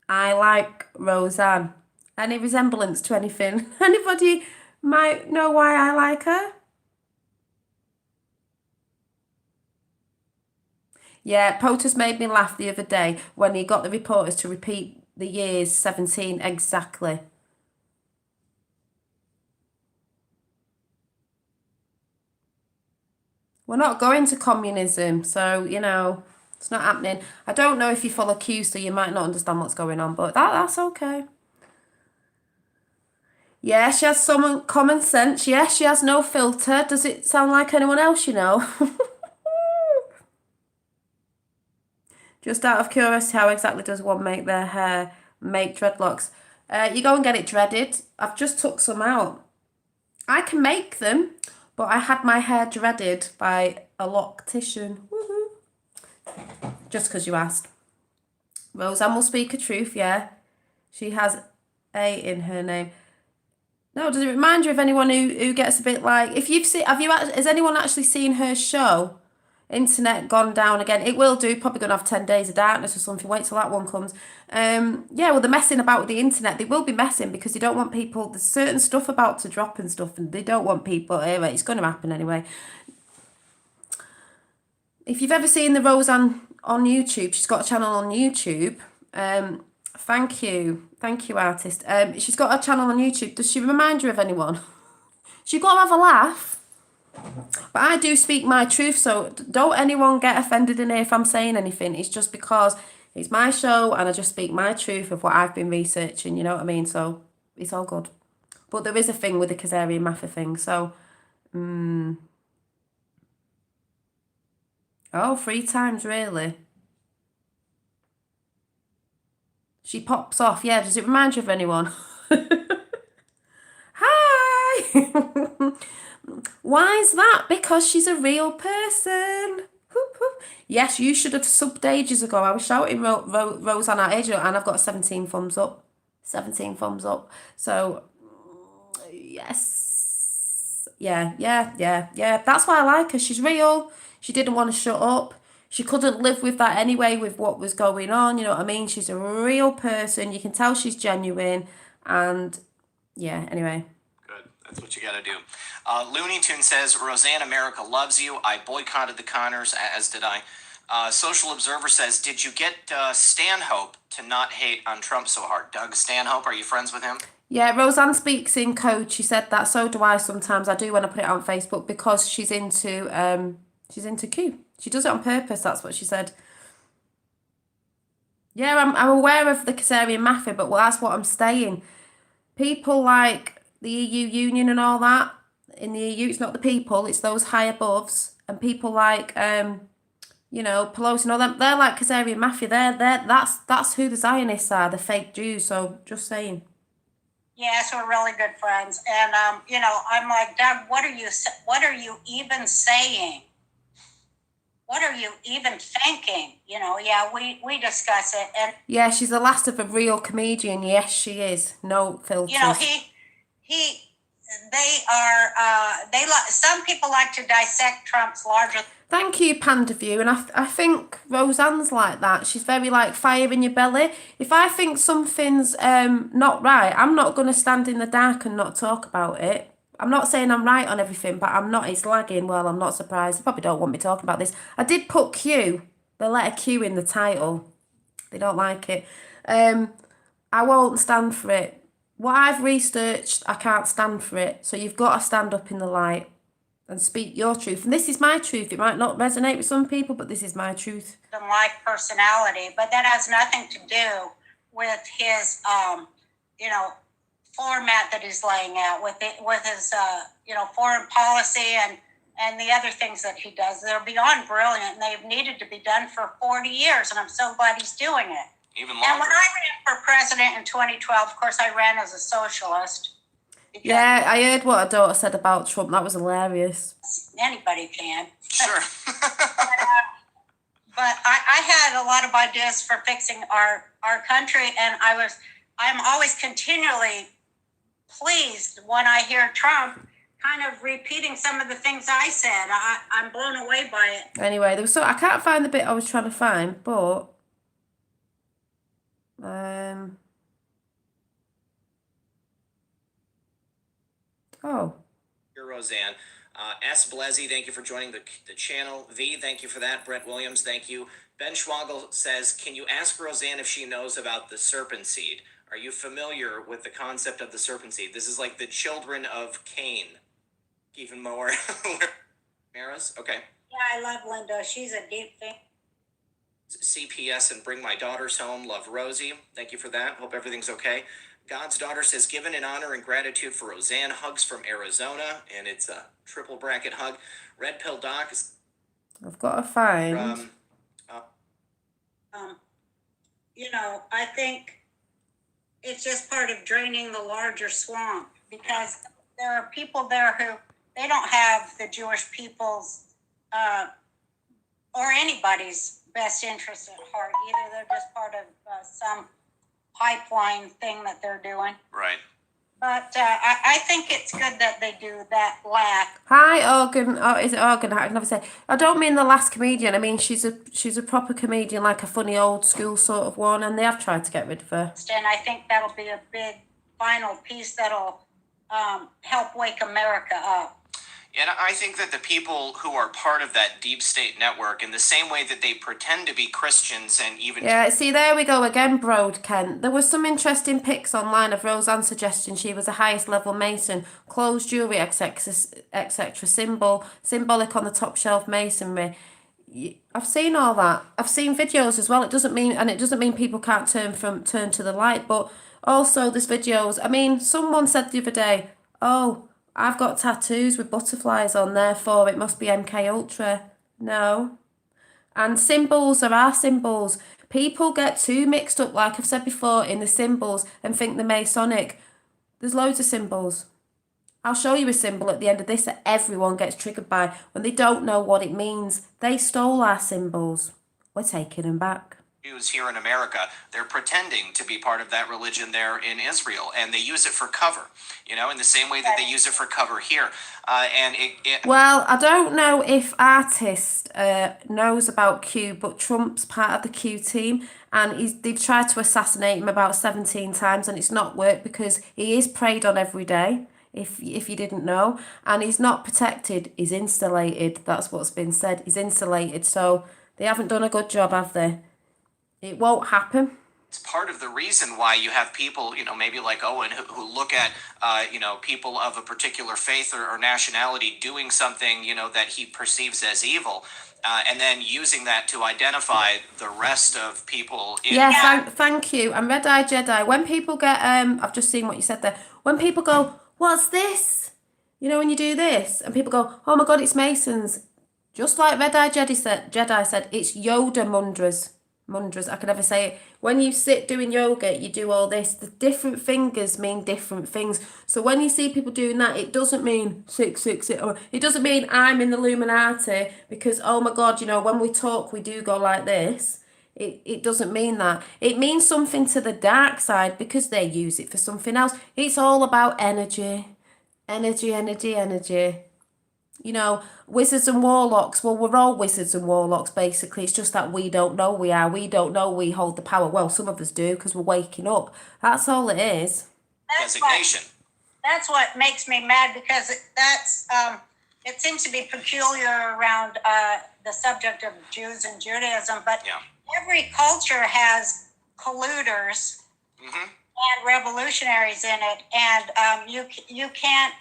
I like Roseanne? Any resemblance to anything? Anybody might know why I like her? Yeah, POTUS made me laugh the other day when he got the reporters to repeat the years 17 exactly. We're not going to communism, so, it's not happening. I don't know if you follow Q, so you might not understand what's going on, but that's okay. Yeah, she has some common sense. Yeah, she has no filter. Does it sound like anyone else you know? Just out of curiosity, how exactly does one make their hair make dreadlocks? You go and get it dreaded. I've just took some out. I can make them. But I had my hair dreaded by a loctician. Woohoo. Just because you asked. Roseanne will speak a truth, yeah. She has A in her name. No, does it remind you of anyone who gets a bit like... Has anyone actually seen her show? internet gone down again. It will do. Probably going to have 10 days of darkness or something. Wait till that one comes. Yeah, well, they're messing about with the internet. They will be messing because they don't want people. There's certain stuff about to drop and stuff, and they don't want people. Anyway, it's going to happen anyway. If you've ever seen the Roseanne on YouTube, she's got a channel on YouTube. Thank you, artist. She's got a channel on YouTube. Does she remind you of anyone? She's got to have a laugh. But I do speak my truth, so don't anyone get offended in here if I'm saying anything. It's just because it's my show and I just speak my truth of what I've been researching, you know what I mean? So it's all good. But there is a thing with the Kazarian Mafia thing, so... Oh, 3 times, really? She pops off. Yeah, does it remind you of anyone? Hi! Why is that? Because she's a real person. Yes, you should have subbed ages ago. I was shouting Roseanne out ages ago, and I've got 17 thumbs up. 17 thumbs up. So, yes. Yeah. That's why I like her. She's real. She didn't want to shut up. She couldn't live with that anyway, with what was going on. You know what I mean? She's a real person. You can tell she's genuine. And, yeah, anyway. Good. That's what you got to do. Looney Tune says, Roseanne, America loves you. I boycotted the Connors, as did I. Social Observer says, did you get Stanhope to not hate on Trump so hard? Doug Stanhope, are you friends with him? Yeah, Roseanne speaks in code. She said that. So do I sometimes. I do when I put it on Facebook because she's into Q. She does it on purpose. That's what she said. Yeah, I'm aware of the Kazarian Mafia, but well, that's what I'm saying. People like the EU Union and all that, in the EU, it's not the people, it's those high aboves. And people like, Pelosi and all them, they're like Kazarian Mafia. That's who the Zionists are, the fake Jews. So just saying. Yes, we're really good friends. And, I'm like, Doug, what are you even saying? What are you even thinking? Yeah, we discuss it. And yeah, she's the last of a real comedian. Yes, she is. No filters. Some people like to dissect Trump's larger. Thank you, Panda View. And I think Roseanne's like that. She's very like fire in your belly. If I think something's not right, I'm not going to stand in the dark and not talk about it. I'm not saying I'm right on everything, but I'm not. It's lagging. Well, I'm not surprised. They probably don't want me talking about this. I did put Q, the letter Q in the title. They don't like it. I won't stand for it. What I've researched, I can't stand for it. So you've got to stand up in the light and speak your truth. And this is my truth. It might not resonate with some people, but this is my truth. Like personality, but that has nothing to do with his, format that he's laying out with his, foreign policy and the other things that he does. They're beyond brilliant, and they've needed to be done for 40 years, and I'm so glad he's doing it. Even longer. And when I ran for president in 2012, of course, I ran as a socialist. Yeah, I heard what her daughter said about Trump. That was hilarious. Anybody can. Sure. But I had a lot of ideas for fixing our country, and I'm always continually pleased when I hear Trump kind of repeating some of the things I said. I'm blown away by it. Anyway, I can't find the bit I was trying to find, but oh. You're Roseanne. S. Blezzy, thank you for joining the channel. V, thank you for that. Brett Williams, thank you. Ben Schwagel says, can you ask Roseanne if she knows about the serpent seed? Are you familiar with the concept of the serpent seed? This is like the children of Cain. Even more. Maris? Okay. Yeah, I love Linda. She's a deep thing. CPS and Bring My Daughters Home. Love Rosie. Thank you for that. Hope everything's okay. God's Daughter says, given in honor and gratitude for Roseanne, hugs from Arizona. And it's a triple bracket hug. Red Pill Doc. I've got to find. I think it's just part of draining the larger swamp, because there are people there who they don't have the Jewish people's or anybody's best interest at heart. Either they're just part of some pipeline thing that they're doing. Right. But I think it's good that they do that laugh. Hi, Organ. Oh, is it Organ? I can never say. I don't mean the last comedian. I mean she's a proper comedian, like a funny old school sort of one, and they have tried to get rid of her. And I think that'll be a big final piece that'll help wake America up. And I think that the people who are part of that deep state network, in the same way that they pretend to be Christians and even... Yeah, see, there we go again, Broad Kent. There was some interesting pics online of Roseanne suggesting she was a highest level Mason, closed jewellery, etc. Symbolic on the top shelf masonry. I've seen all that. I've seen videos as well. It doesn't mean people can't turn to the light, but also there's videos. I mean, someone said the other day, "Oh, I've got tattoos with butterflies on, therefore it must be MK Ultra." No. And symbols are our symbols. People get too mixed up, like I've said before, in the symbols and think they're Masonic. There's loads of symbols. I'll show you a symbol at the end of this that everyone gets triggered by when they don't know what it means. They stole our symbols. We're taking them back. Jews here in America, they're pretending to be part of that religion there in Israel, and they use it for cover, in the same way that they use it for cover here. Well, I don't know if artist knows about Q, but Trump's part of the Q team, and they've tried to assassinate him about 17 times, and it's not worked because he is preyed on every day. If you didn't know, and he's not protected, he's insulated. That's what's been said. He's insulated, so they haven't done a good job, have they? It won't happen. It's part of the reason why you have people, maybe like Owen, who look at, people of a particular faith or nationality doing something, that he perceives as evil, and then using that to identify the rest of people. Thank you. And Red Eye Jedi, when people get, I've just seen what you said there. When people go, "What's this?" When you do this, and people go, "Oh my God, it's Masons." Just like Red Eye Jedi said, it's Yoda mundras. I can never say it. When you sit doing yoga, you do all this. The different fingers mean different things. So when you see people doing that, it doesn't mean 666, or it doesn't mean I'm in the Illuminati because, oh my God, when we talk, we do go like this. It doesn't mean that. It means something to the dark side because they use it for something else. It's all about energy. Energy. Wizards and warlocks. Well, we're all wizards and warlocks, basically. It's just that we don't know we are. We don't know we hold the power. Well, some of us do because we're waking up. That's all it is. Designation. That's what makes me mad because it seems to be peculiar around the subject of Jews and Judaism, but every culture has colluders. Mm-hmm. And revolutionaries in it, and you can't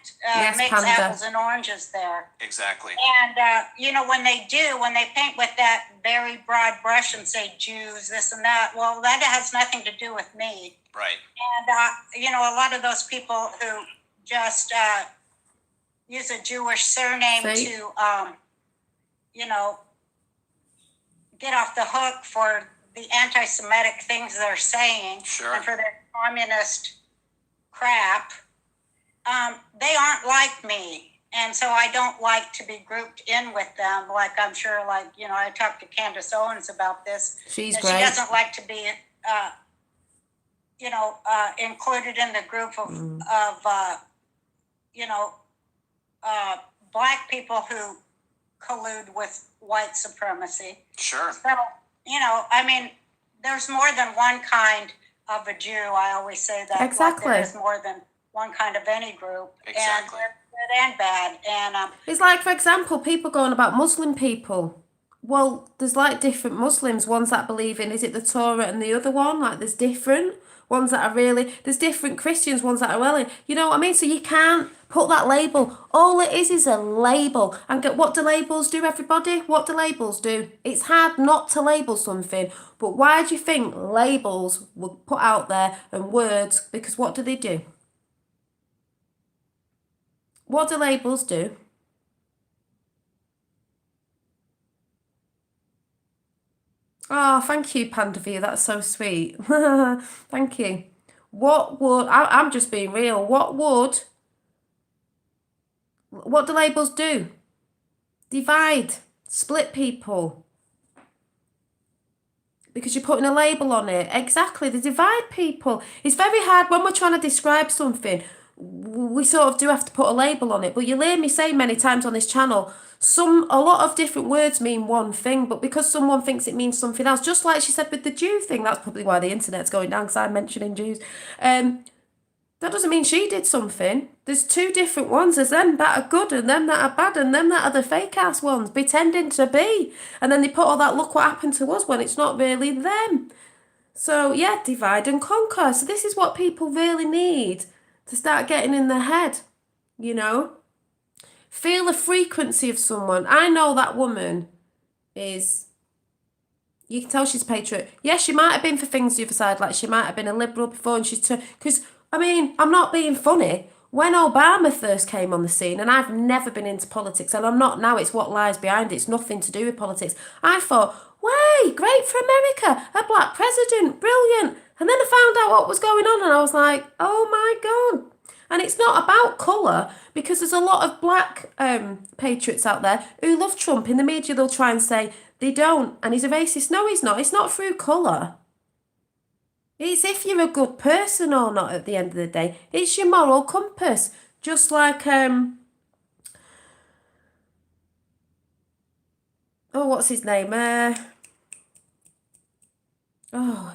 mix apples and oranges there. Exactly. And when they paint with that very broad brush and say Jews, this and that, well, that has nothing to do with me. Right. And a lot of those people who just use a Jewish surname to get off the hook for the anti-Semitic things they're saying, sure, and for their communist crap, they aren't like me, and so I don't like to be grouped in with them. Like I'm sure, I talked to Candace Owens about this. She's great. She doesn't like to be, included in the group of black people who collude with white supremacy. Sure. So, there's more than one kind of a Jew. I always say that. Exactly. There's more than one kind of any group. Exactly. And good and bad. And it's like, for example, people going about Muslim people. Well, there's different Muslims. Ones that believe in, is it the Torah, and the other one? There's different ones that are really. There's different Christians. Ones that are well. You know what I mean? So you can't put that label. All it is a label. And what do labels do, everybody? What do labels do? It's hard not to label something. But why do you think labels were put out there and words? Because what do they do? What do labels do? Oh, thank you, Panda View. That's so sweet. Thank you. I'm just being real. What do labels do? Divide, split people. Because you're putting a label on it. Exactly, they divide people. It's very hard when we're trying to describe something. we sort of do have to put a label on it. But you'll hear me say many times on this channel, a lot of different words mean one thing, but because someone thinks it means something else, just like she said with the Jew thing, that's probably why the internet's going down, because I'm mentioning Jews. That doesn't mean she did something. There's two different ones. There's them that are good and them that are bad and them that are the fake ass ones pretending to be. And then they put all that, look what happened to us, when it's not really them. So yeah, divide and conquer. So this is what people really need to start getting in their head, you know. Feel the frequency of someone. I know that woman is, you can tell she's a patriot. Yeah, she might have been for things the other side, like she might have been a liberal before, and she's because I mean, I'm not being funny. When Obama first came on the scene, and I've never been into politics, and I'm not now, it's what lies behind it. It's nothing to do with politics. I thought, way, great for America, a black president, brilliant. And then I found out what was going on, and I was like, oh my God. And it's not about colour, because there's a lot of black patriots out there who love Trump. In the media, they'll try and say they don't, and he's a racist. No, he's not. It's not through colour. It's if you're a good person or not at the end of the day. It's your moral compass. Just like, what's his name?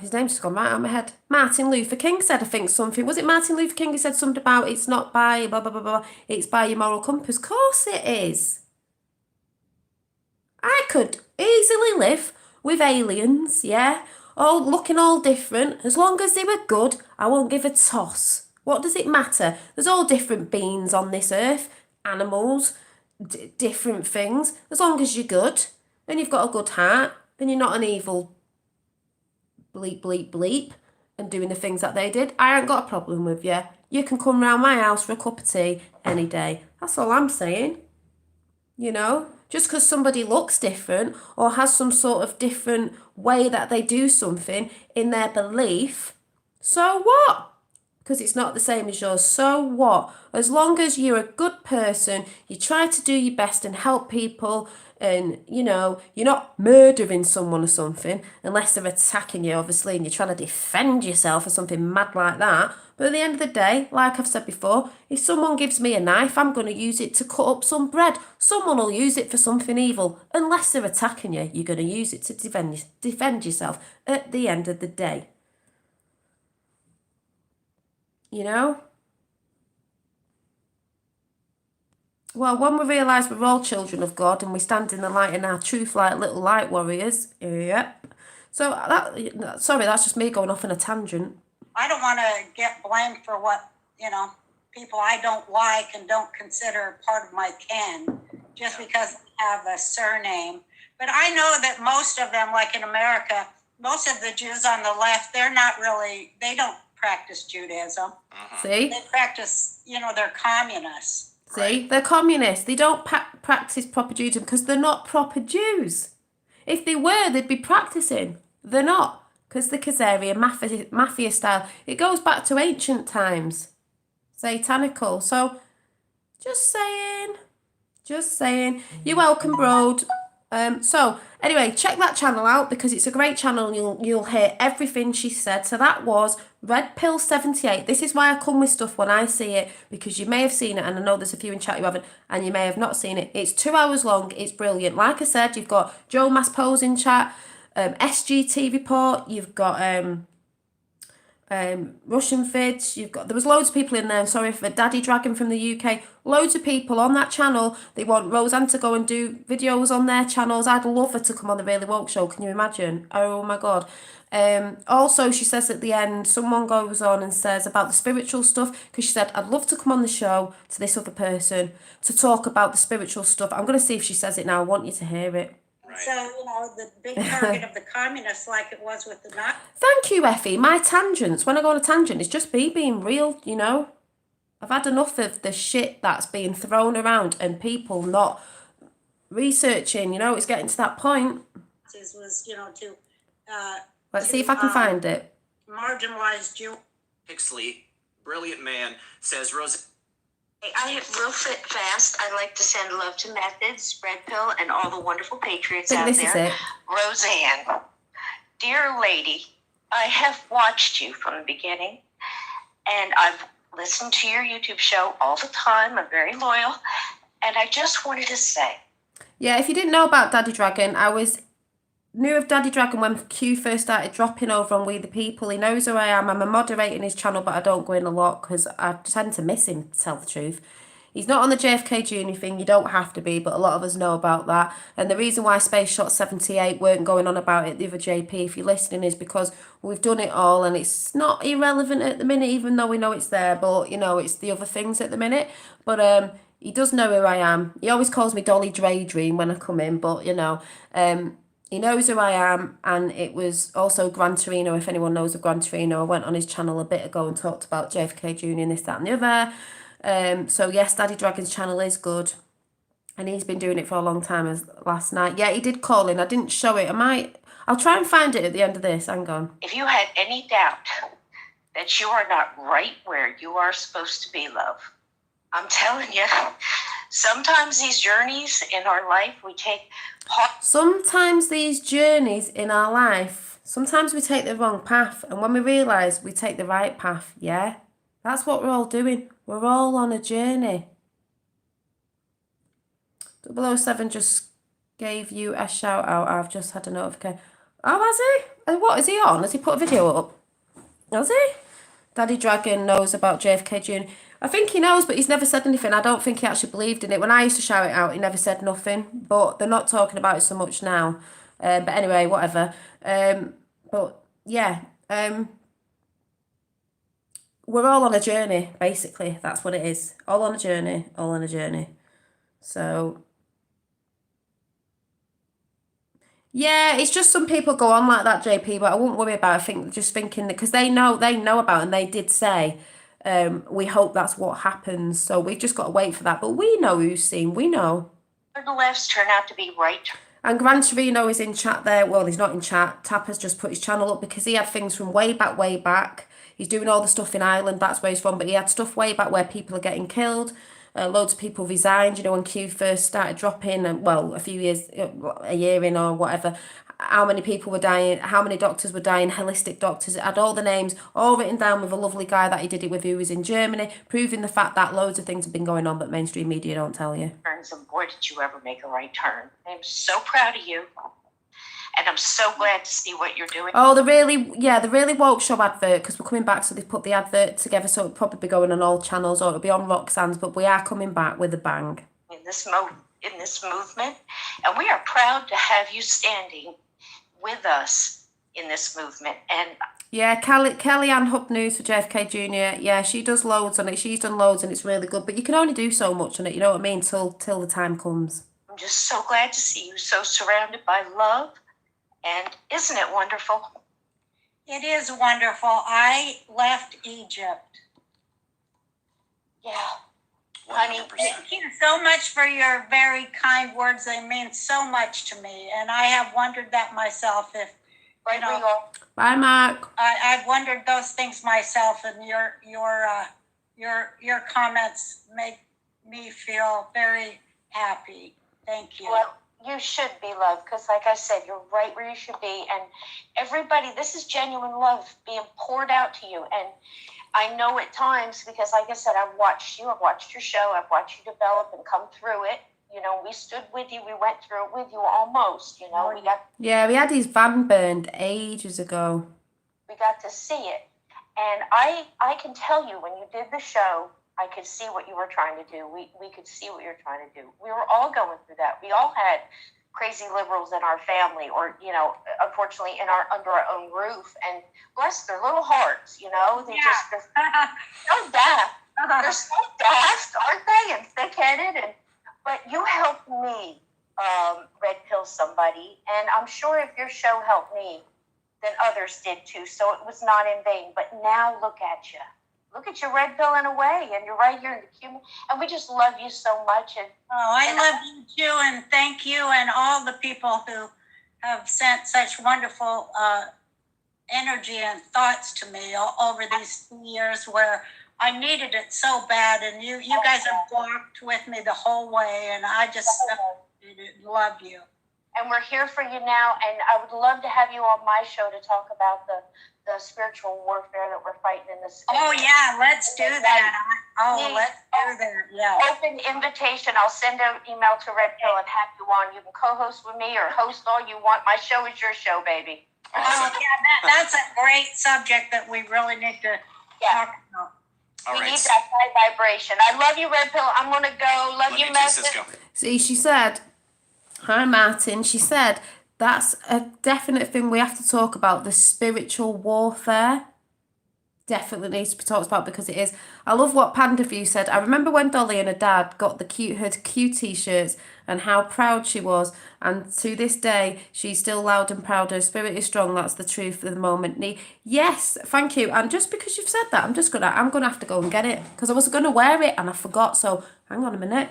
His name's just gone right out of my head. Martin Luther King said, I think, something. Was it Martin Luther King who said something about it's not by blah, blah, blah, blah. It's by your moral compass? Of course it is. I could easily live with aliens, yeah? All looking all different. As long as they were good, I won't give a toss. What does it matter? There's all different beings on this earth, animals, different things. As long as you're good and you've got a good heart and you're not an evil bleep, bleep, bleep and doing the things that they did, I ain't got a problem with you. You can come round my house for a cup of tea any day. That's all I'm saying. You know, just because somebody looks different or has some sort of different way that they do something in their belief, so what? Because it's not the same as yours, so what? As long as you're a good person, you try to do your best and help people, and, you know, you're not murdering someone or something, unless they're attacking you, obviously, and you're trying to defend yourself or something mad like that. But at the end of the day, like I've said before, if someone gives me a knife, I'm going to use it to cut up some bread. Someone will use it for something evil. Unless they're attacking you, you're going to use it to defend yourself at the end of the day. You know? Well, when we realise we're all children of God and we stand in the light in our truth like little light warriors, yep. So, sorry, that's just me going off on a tangent. I don't want to get blamed for what, you know, people I don't like and don't consider part of my kin just because I have a surname. But I know that most of them, like in America, most of the Jews on the left, they don't practice Judaism. See? They practice, you know, they're communists. See, right. They're communists. They don't practice proper Judaism because they're not proper Jews. If they were, they'd be practicing. They're not, because the Khazarian mafia style, it goes back to ancient times. Satanical. So, just saying. You're welcome, Broad. So, anyway, check that channel out because it's a great channel and you'll hear everything she said. So that was Red Pill 78. This is why I come with stuff when I see it, because you may have seen it, and I know there's a few in chat who haven't, and you may have not seen it. It's 2 hours long. It's brilliant. Like I said, you've got Joe Maspose in chat, SGT Report, you've got Russian vids, there was loads of people in there. I'm sorry for Daddy Dragon from the UK, loads of people on that channel. They want Roseanne to go and do videos on their channels. I'd love her to come on the Really Woke Show. Can you imagine? Oh my God. Also, she says at the end, someone goes on and says about the spiritual stuff, because she said, I'd love to come on the show to this other person to talk about the spiritual stuff. I'm going to see if she says it now. I want you to hear it. So, you know, the big target of the communists, like it was with the Nazis. Thank you, Effie. My tangents, when I go on a tangent, it's just me being real, you know. I've had enough of the shit that's being thrown around and people not researching, you know. It's getting to that point. Was, you know, to let's see if I can find it. Marginalized Jew. Pixley, brilliant man, says Rose. I real fast. I'd like to send love to Methods, Red Pill, and all the wonderful patriots out this there. Is it. Roseanne, dear lady, I have watched you from the beginning, and I've listen to your YouTube show all the time. I'm very loyal. And I just wanted to say. Yeah, if you didn't know about Daddy Dragon, knew of Daddy Dragon when Q first started dropping over on We the People. He knows who I am. I'm a moderator in his channel, but I don't go in a lot because I tend to miss him, to tell the truth. He's not on the JFK Jr. thing. You don't have to be, but a lot of us know about that. And the reason why Space Shot 78 weren't going on about it, the other JP, if you're listening, is because we've done it all and it's not irrelevant at the minute, even though we know it's there. But, you know, it's the other things at the minute. But he does know who I am. He always calls me Dolly Daydream when I come in, but, you know, he knows who I am, and it was also Gran Torino, if anyone knows of Gran Torino. I went on his channel a bit ago and talked about JFK Jr. and this, that and the other. So yes, Daddy Dragon's channel is good, and he's been doing it for a long time, as last night. Yeah, he did call in. I didn't show it. I'll try and find it at the end of this. Hang on. If you had any doubt that you are not right where you are supposed to be, love, I'm telling you, sometimes these journeys in our life, we take... Sometimes these journeys in our life, sometimes we take the wrong path, and when we realise we take the right path, yeah, that's what we're all doing. We're all on a journey. 007 just gave you a shout out. I've just had a notification. Oh, has he? What is he on? Has he put a video up? Has he? Daddy Dragon knows about JFK Jr. I think he knows, but he's never said anything. I don't think he actually believed in it. When I used to shout it out, he never said nothing. But they're not talking about it so much now. But anyway, whatever. But yeah, we're all on a journey, basically. That's what it is. All on a journey, all on a journey. So yeah, it's just some people go on like that, JP, but I wouldn't worry about it. I think just thinking that because they know about it, and they did say, we hope that's what happens. So we've just got to wait for that. But we know who's seen. We know. The lefts turn out to be right. And Gran Torino is in chat there. Well, he's not in chat. Tapper's just put his channel up because he had things from way back, way back. He's doing all the stuff in Ireland. That's where he's from. But he had stuff way back where people are getting killed. Loads of people resigned, you know, when Q first started dropping, and well, a year in or whatever, how many people were dying, how many doctors were dying, holistic doctors. It had all the names, all written down with a lovely guy that he did it with who was in Germany, proving the fact that loads of things have been going on, but mainstream media don't tell you. And boy, did you ever make a right turn. I'm so proud of you. And I'm so glad to see what you're doing. Oh, the really woke show advert, because we're coming back, so they've put the advert together, so it'll probably be going on all channels, or it'll be on Roxanne's, but we are coming back with a bang. In this movement, and we are proud to have you standing with us in this movement. And yeah, Kellyanne Hub News for JFK Jr. Yeah, she does loads on it. She's done loads, and it's really good, but you can only do so much on it, you know what I mean, till the time comes. I'm just so glad to see you so surrounded by love. And isn't it wonderful? It is wonderful. I left Egypt. Yeah. 100%. Honey, thank you so much for your very kind words. They mean so much to me. And I have wondered that myself. If right, you know, bye, Mark. I've wondered those things myself, and your comments make me feel very happy. Thank you. Well, you should be loved, because like I said, you're right where you should be. And everybody, this is genuine love being poured out to you. And I know at times, because like I said, I've watched you, I've watched your show, I've watched you develop and come through it. You know, we stood with you, we went through it with you almost, you know. We had his van burned ages ago. We got to see it. And I can tell you, when you did the show, I could see what you were trying to do. We could see what you were trying to do. We were all going through that. We all had crazy liberals in our family, or, you know, unfortunately under our own roof. And bless their little hearts, you know, they're so daft. They're so daft, aren't they? And thick-headed. But you helped me red pill somebody. And I'm sure if your show helped me, then others did too. So it was not in vain. But now look at you. Look at your red pill in a way, and you're right here in the Cuban, and we just love you so much. And I love you too, and thank you, and all the people who have sent such wonderful energy and thoughts to me over these 2 years where I needed it so bad, and you guys have walked with me the whole way, and I just love you. and we're here for you now. And I would love to have you on my show to talk about the spiritual warfare that we're fighting in this. Oh yeah, let's do that. Let's do that. Yeah. Open invitation. I'll send an email to Red Pill and have you on. You can co-host with me or host all you want. My show is your show, baby. Oh yeah, that's a great subject that we really need to talk about. All we right. need that high vibration. I love you, Red Pill. I'm gonna go. Love you, too, Message. Cisco. See, she said, hi Martin, she said, that's a definite thing we have to talk about, the spiritual warfare. Definitely needs to be talked about because it is. I love what Panda View said. I remember when Dolly and her dad got her Q t-shirts and how proud she was. And to this day, she's still loud and proud. Her spirit is strong. That's the truth of the moment. Yes, thank you. And just because you've said that, I'm gonna have to go and get it because I was gonna wear it and I forgot. So hang on a minute.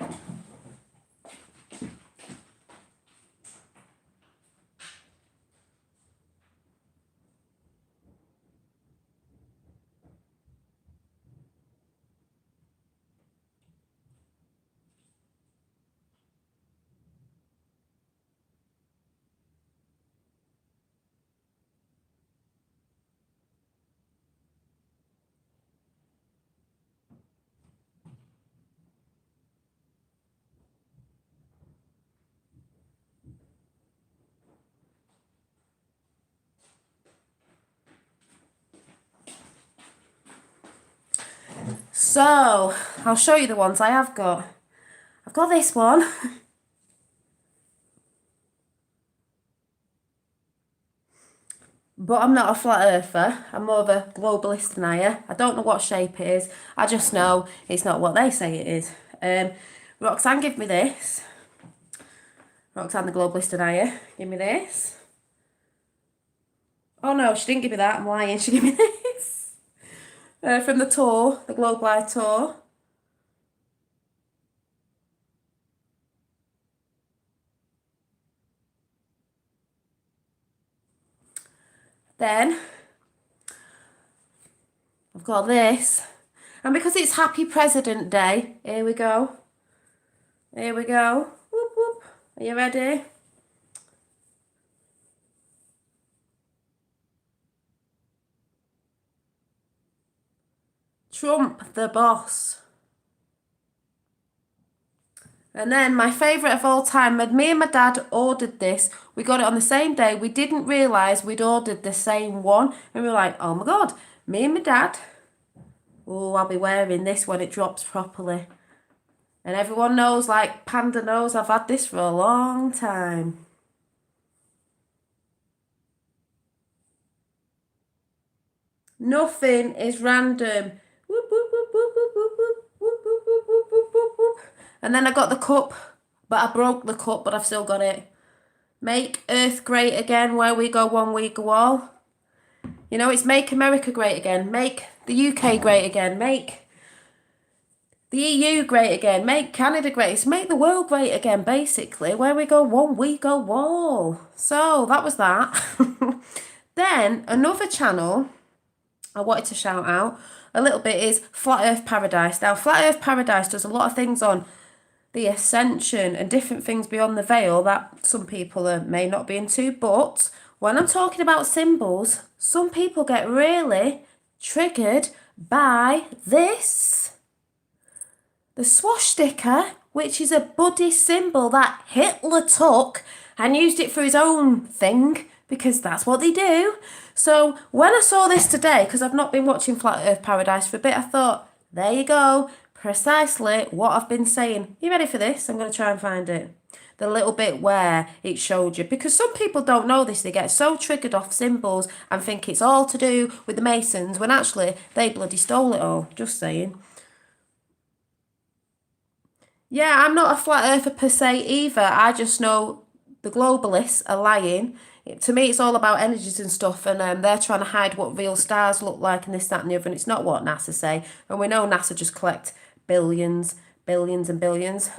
So, I'll show you the ones I have got. I've got this one. But I'm not a flat earther. I'm more of a globalist denier. I don't know what shape it is. I just know it's not what they say it is. Roxanne, give me this. Roxanne, the globalist denier, give me this. Oh no, she didn't give me that. I'm lying. She gave me this. From the tour, the Globe Live tour. Then I've got this. And because it's Happy President Day, here we go. Here we go. Whoop, whoop. Are you ready? Trump, the boss. And then my favourite of all time, when me and my dad ordered this, we got it on the same day. We didn't realise we'd ordered the same one. And we were like, oh my God, me and my dad. Oh, I'll be wearing this when it drops properly. And everyone knows, like Panda knows, I've had this for a long time. Nothing is random. Whoop, whoop, whoop, whoop, whoop, whoop, whoop, whoop, whoop, whoop, whoop, whoop, whoop, whoop. And then I got the cup, but I broke the cup, but I've still got it. Make Earth great again, where we go one, we go all. You know, it's make America great again. Make the UK great again. Make the EU great again. Make Canada great. It's make the world great again, basically. Where we go one, we go all. So that was that. Then another channel I wanted to shout out a little bit is Flat Earth Paradise. Now, Flat Earth Paradise does a lot of things on the ascension and different things beyond the veil that some people may not be into. But when I'm talking about symbols, some people get really triggered by this. The swastika, which is a Buddhist symbol that Hitler took and used it for his own thing, because that's what they do. So when I saw this today, because I've not been watching Flat Earth Paradise for a bit, I thought, there you go, precisely what I've been saying. You ready for this? I'm going to try and find it. The little bit where it showed you. Because some people don't know this. They get so triggered off symbols and think it's all to do with the Masons, when actually they bloody stole it all. Just saying. Yeah, I'm not a flat earther per se either. I just know the globalists are lying. To me, it's all about energies and stuff, and they're trying to hide what real stars look like and this, that, and the other, and it's not what NASA say. And we know NASA just collect billions, billions and billions.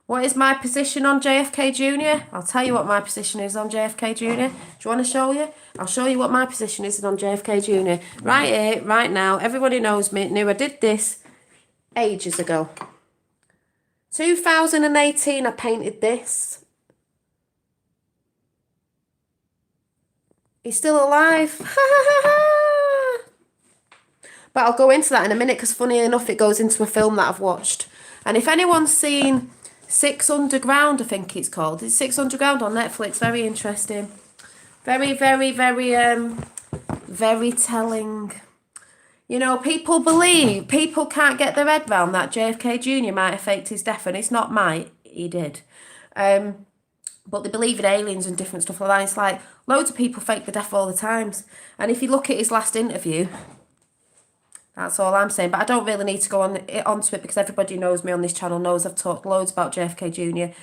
What is my position on JFK Jr.? I'll tell you what my position is on JFK Jr. Do you want to show you? I'll show you what my position is on JFK Jr. Right here, right now. Everybody knows me, knew I did this ages ago. 2018, I painted this. He's still alive. But I'll go into that in a minute because funny enough, it goes into a film that I've watched. And if anyone's seen Six Underground, I think it's called. It's Six Underground on Netflix. Very interesting. Very, very, very telling. You know, people can't get their head round that JFK Jr. might have faked his death, and it's not might, he did. But they believe in aliens and different stuff like that. It's like, loads of people fake the death all the times. And if you look at his last interview, that's all I'm saying. But I don't really need to go onto it because everybody knows me on this channel, knows I've talked loads about JFK Jr.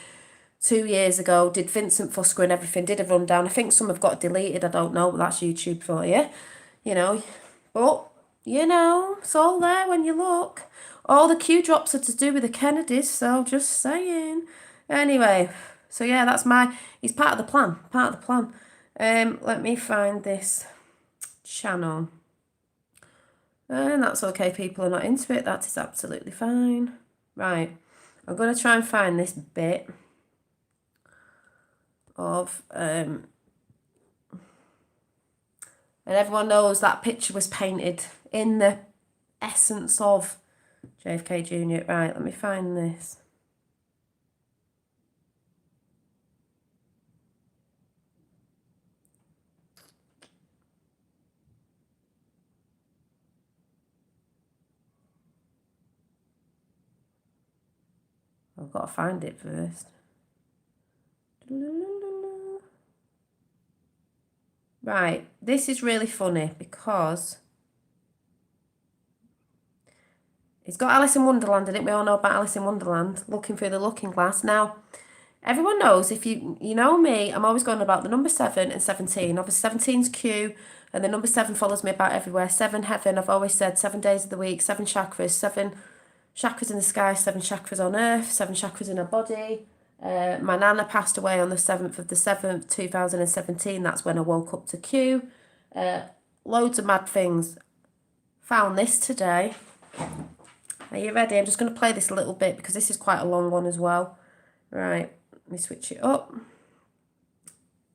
2 years ago, did Vincent Fusco and everything, did a rundown. I think some have got deleted, I don't know, but that's YouTube for you. You know, but, you know, it's all there when you look. All the Q drops are to do with the Kennedys, so just saying. Anyway, so yeah, that's he's part of the plan, let me find this channel. And that's okay, people are not into it, that is absolutely fine. Right, I'm going to try and find this bit of, and everyone knows that picture was painted in the essence of JFK Jr. Right, let me find this. I've got to find it first. Right, this is really funny because it's got Alice in Wonderland in it. We all know about Alice in Wonderland, looking through the looking glass. Now, everyone knows, if you know me, I'm always going about the number 7 and 17. Obviously, 17's Q, and the number 7 follows me about everywhere. 7 heaven, I've always said, 7 days of the week, 7 chakras, 7 chakras in the sky, 7 chakras on earth, 7 chakras in our body. My nana passed away on the 7th of the 7th, 2017. That's when I woke up to Q. Loads of mad things. Found this today. Are you ready? I'm just going to play this a little bit because this is quite a long one as well. Right, let me switch it up.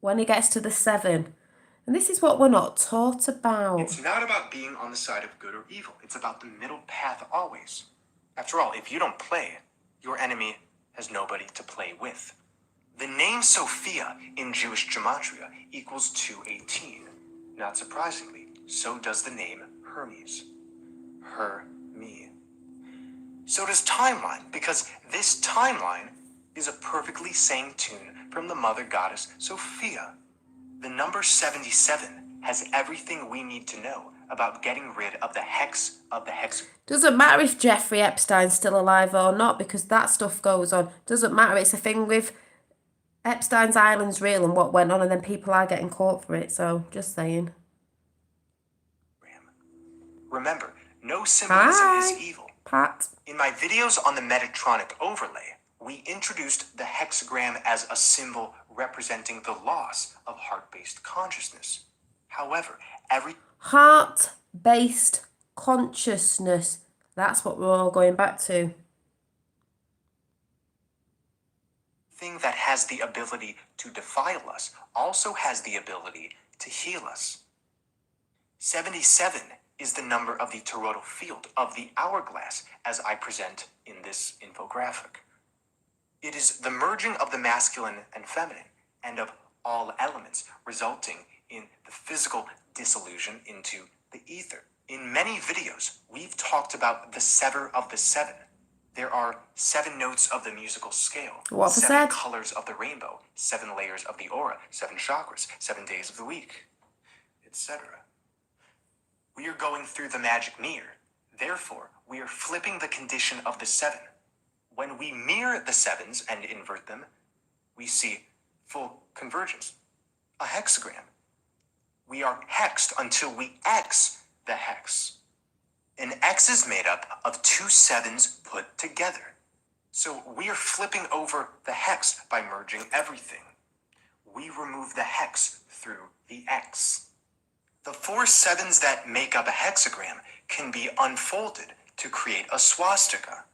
When he gets to the 7. And this is what we're not taught about. It's not about being on the side of good or evil. It's about the middle path always. After all, if you don't play, your enemy has nobody to play with. The name Sophia in Jewish gematria equals 218. Not surprisingly, so does the name Hermes. Her-me. So does timeline, because this timeline is a perfectly sang tune from the mother goddess Sophia. The number 77 has everything we need to know about getting rid of the hex of the hex. Doesn't matter if Jeffrey Epstein's still alive or not, because that stuff goes on. Doesn't matter. It's a thing with Epstein's Island's real and what went on, and then people are getting caught for it. So, just saying. Remember, no symbolism is evil. Pat. In my videos on the Metatronic overlay, we introduced the hexagram as a symbol representing the loss of heart-based consciousness. However, Heart-based consciousness. That's what we're all going back to. Thing that has the ability to defile us also has the ability to heal us. 77 is the number of the toroidal field of the hourglass as I present in this infographic. It is the merging of the masculine and feminine and of all elements, resulting in the physical dissolution into the ether. In many videos, we've talked about the sever of the 7. There are 7 notes of the musical scale, 7 colors of the rainbow, 7 layers of the aura, 7 chakras, 7 days of the week, etc. We are going through the magic mirror. Therefore, we are flipping the condition of the 7. When we mirror the 7s and invert them, we see full convergence, a hexagram. We are hexed until we X the hex. An X is made up of 2 7s put together. So we are flipping over the hex by merging everything. We remove the hex through the X. The 4 7s that make up a hexagram can be unfolded to create a swastika.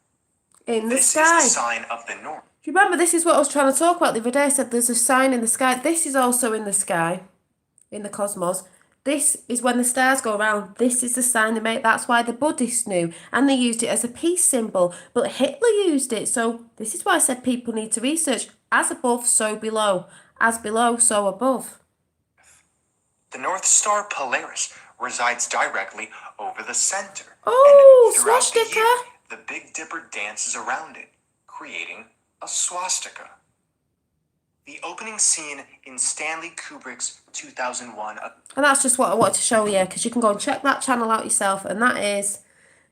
In the this sky. Is the sign of the north. Do you remember, this is what I was trying to talk about the other day? I said there's a sign in the sky. This is also in the sky. in the cosmos. This is when the stars go around. This is the sign they make. That's why the Buddhists knew. And they used it as a peace symbol. But Hitler used it. So this is why I said people need to research. As above, so below. As below, so above. The North Star Polaris resides directly over the center. Oh, and throughout swastika. the year, the Big Dipper dances around it, creating a swastika. The opening scene in Stanley Kubrick's 2001. And that's just what I wanted to show you, because you can go and check that channel out yourself. And that is,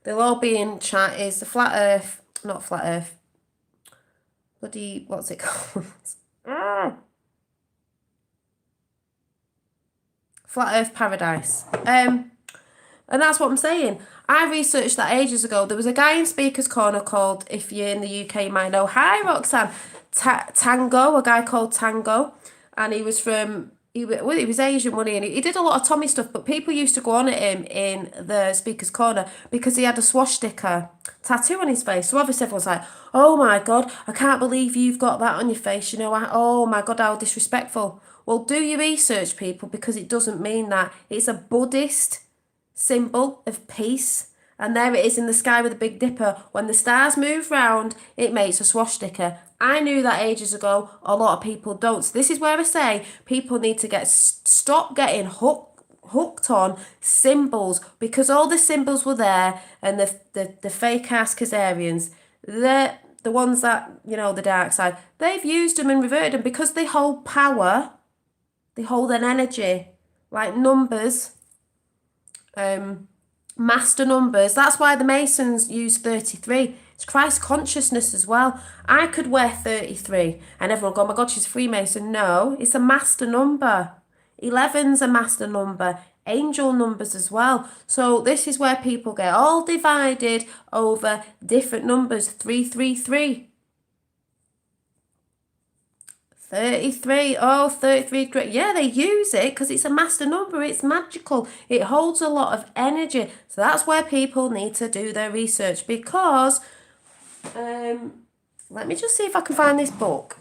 they'll all be in chat, is the Flat Earth, not Flat Earth. Bloody, what's it called? Flat Earth Paradise. And that's what I'm saying. I researched that ages ago. There was a guy in Speaker's Corner called, if you're in the UK, you might know. Hi, Roxanne. Tango, a guy called Tango. And he was from, he was Asian, wasn't he? And he did a lot of Tommy stuff, but people used to go on at him in the Speaker's Corner because he had a swastika tattoo on his face. So obviously everyone's like, oh my God, I can't believe you've got that on your face. You know, oh my God, how disrespectful. Well, do your research, people, because it doesn't mean that. It's a Buddhist symbol of peace. And there it is in the sky with the Big Dipper. When the stars move round, it makes a swastika. I knew that ages ago. A lot of people don't. So this is where I say people need to stop getting hooked on symbols, because all the symbols were there, and the fake ass Khazarians, the ones that, you know, the dark side, they've used them and reverted them because they hold power. They hold an energy, like numbers, master numbers. That's why the Masons use 33. It's Christ consciousness as well. I could wear 33 and everyone go, oh my God, she's a Freemason. No, it's a master number. 11's a master number. Angel numbers as well. So this is where people get all divided over different numbers. 333. 33, oh, 33, great. Yeah, they use it because it's a master number. It's magical. It holds a lot of energy. So that's where people need to do their research, because, let me just see if I can find this book.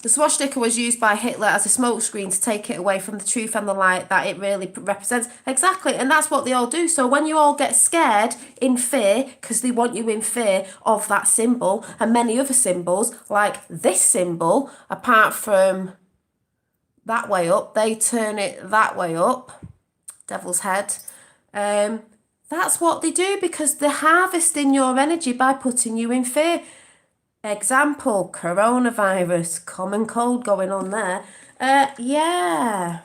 The swastika was used by Hitler as a smokescreen to take it away from the truth and the light that it really represents. Exactly, and that's what they all do. So when you all get scared in fear, because they want you in fear of that symbol and many other symbols, like this symbol, apart from that way up, they turn it that way up, devil's head. That's what they do, because they're harvesting your energy by putting you in fear. Example, coronavirus, common cold going on there. Yeah.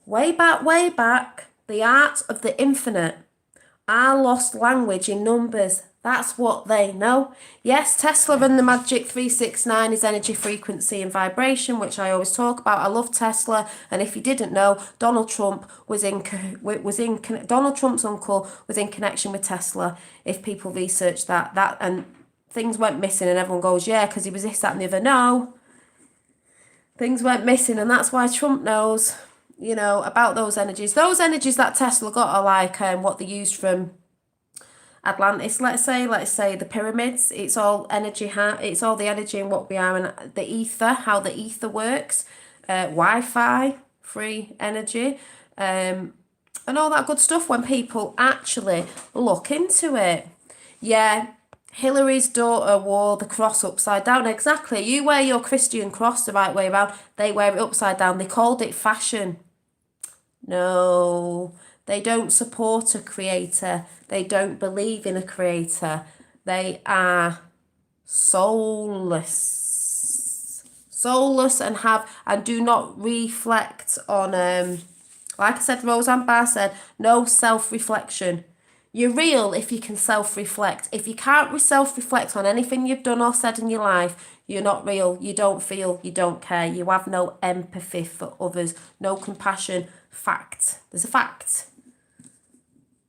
Way back, the art of the infinite. Our lost language in numbers. That's what they know. Yes, Tesla and the Magic 369 is energy, frequency and vibration, which I always talk about. I love Tesla, and if you didn't know, Donald Trump Donald Trump's uncle was in connection with Tesla. If people research that and things went missing, and everyone goes, yeah, because he was this, that, and the other. No, things went missing, and that's why Trump knows, you know, about those energies. Those energies that Tesla got are like what they used from Atlantis, let's say the pyramids. It's all energy. It's all the energy in what we are, and the ether, how the ether works. Wi-Fi, free energy, and all that good stuff. When people actually look into it, yeah. Hillary's daughter wore the cross upside down. Exactly. You wear your Christian cross the right way around. They wear it upside down. They called it fashion. No. They don't support a creator. They don't believe in a creator. They are soulless. Soulless and do not reflect on, like I said, Roseanne Barr said, no self-reflection. You're real if you can self-reflect. If you can't self-reflect on anything you've done or said in your life, you're not real. You don't feel, you don't care. You have no empathy for others, no compassion. Fact. There's a fact.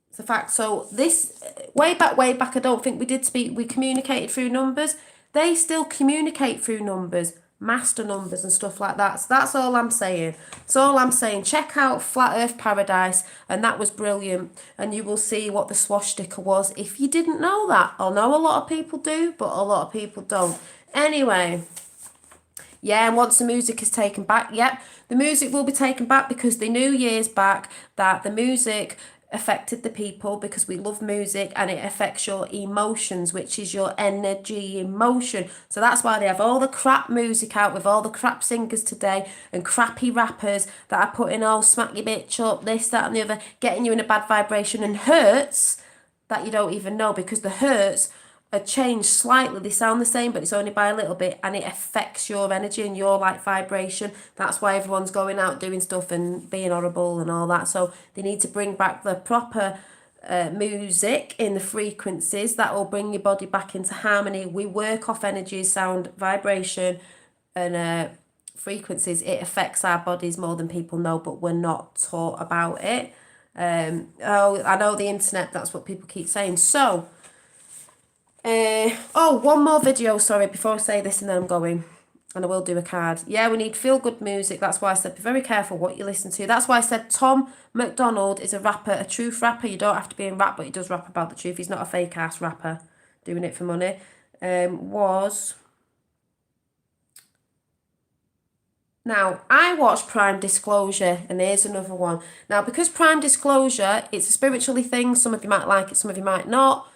It's a fact. So this, way back, I don't think we did speak. We communicated through numbers. They still communicate through numbers. master numbers and stuff like that. So that's all I'm saying. That's all I'm saying. Check out Flat Earth Paradise, and that was brilliant. And you will see what the swastika was if you didn't know that. I know a lot of people do, but a lot of people don't. Anyway, yeah, and once the music is taken back, yep, the music will be taken back because they knew years back that the music affected the people because we love music and it affects your emotions, which is your energy, emotion. So that's why they have all the crap music out with all the crap singers today and crappy rappers that are putting all smack your bitch up, this, that and the other, getting you in a bad vibration and hurts that you don't even know because the hurts are changed slightly. They sound the same, but it's only by a little bit, and it affects your energy and your like vibration. That's why everyone's going out doing stuff and being horrible and all that. So they need to bring back the proper music in the frequencies that will bring your body back into harmony. We work off energy, sound, vibration, and frequencies. It affects our bodies more than people know, but we're not taught about it. Oh, I know the internet, that's what people keep saying. So one more video, sorry, before I say this and then I'm going. And I will do a card. Yeah, we need feel-good music. That's why I said be very careful what you listen to. That's why I said Tom McDonald is a rapper, a truth rapper. You don't have to be in rap, but he does rap about the truth. He's not a fake-ass rapper doing it for money. Now, I watched Prime Disclosure, and here's another one. Now, because Prime Disclosure, it's a spiritually thing. Some of you might like it, some of you might not.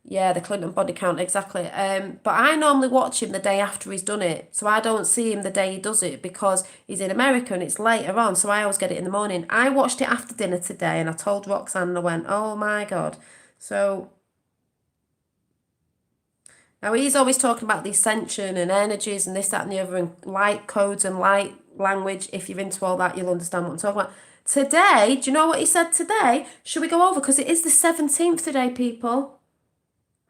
Yeah, the Clinton body count, exactly. But I normally watch him the day after he's done it. So I don't see him the day he does it because he's in America and it's later on. So I always get it in the morning. I watched it after dinner today and I told Roxanne and I went, oh my God. So now he's always talking about the ascension and energies and this, that and the other and light codes and light language. If you're into all that, you'll understand what I'm talking about. Today, do you know what he said today? Should we go over? Because it is the 17th today, people.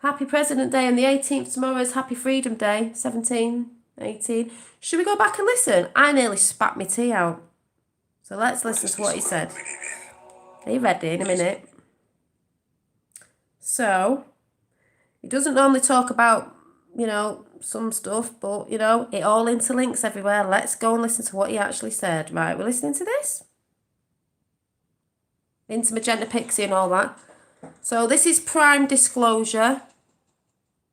Happy President Day, and the 18th tomorrow is Happy Freedom Day, 17, 18. Should we go back and listen? I nearly spat my tea out. So let's listen to what he said. Are you ready in a minute? So, he doesn't normally talk about, some stuff, but, it all interlinks everywhere. Let's go and listen to what he actually said. Right, we're listening to this. Into Magenta Pixie and all that. So this is Prime Disclosure.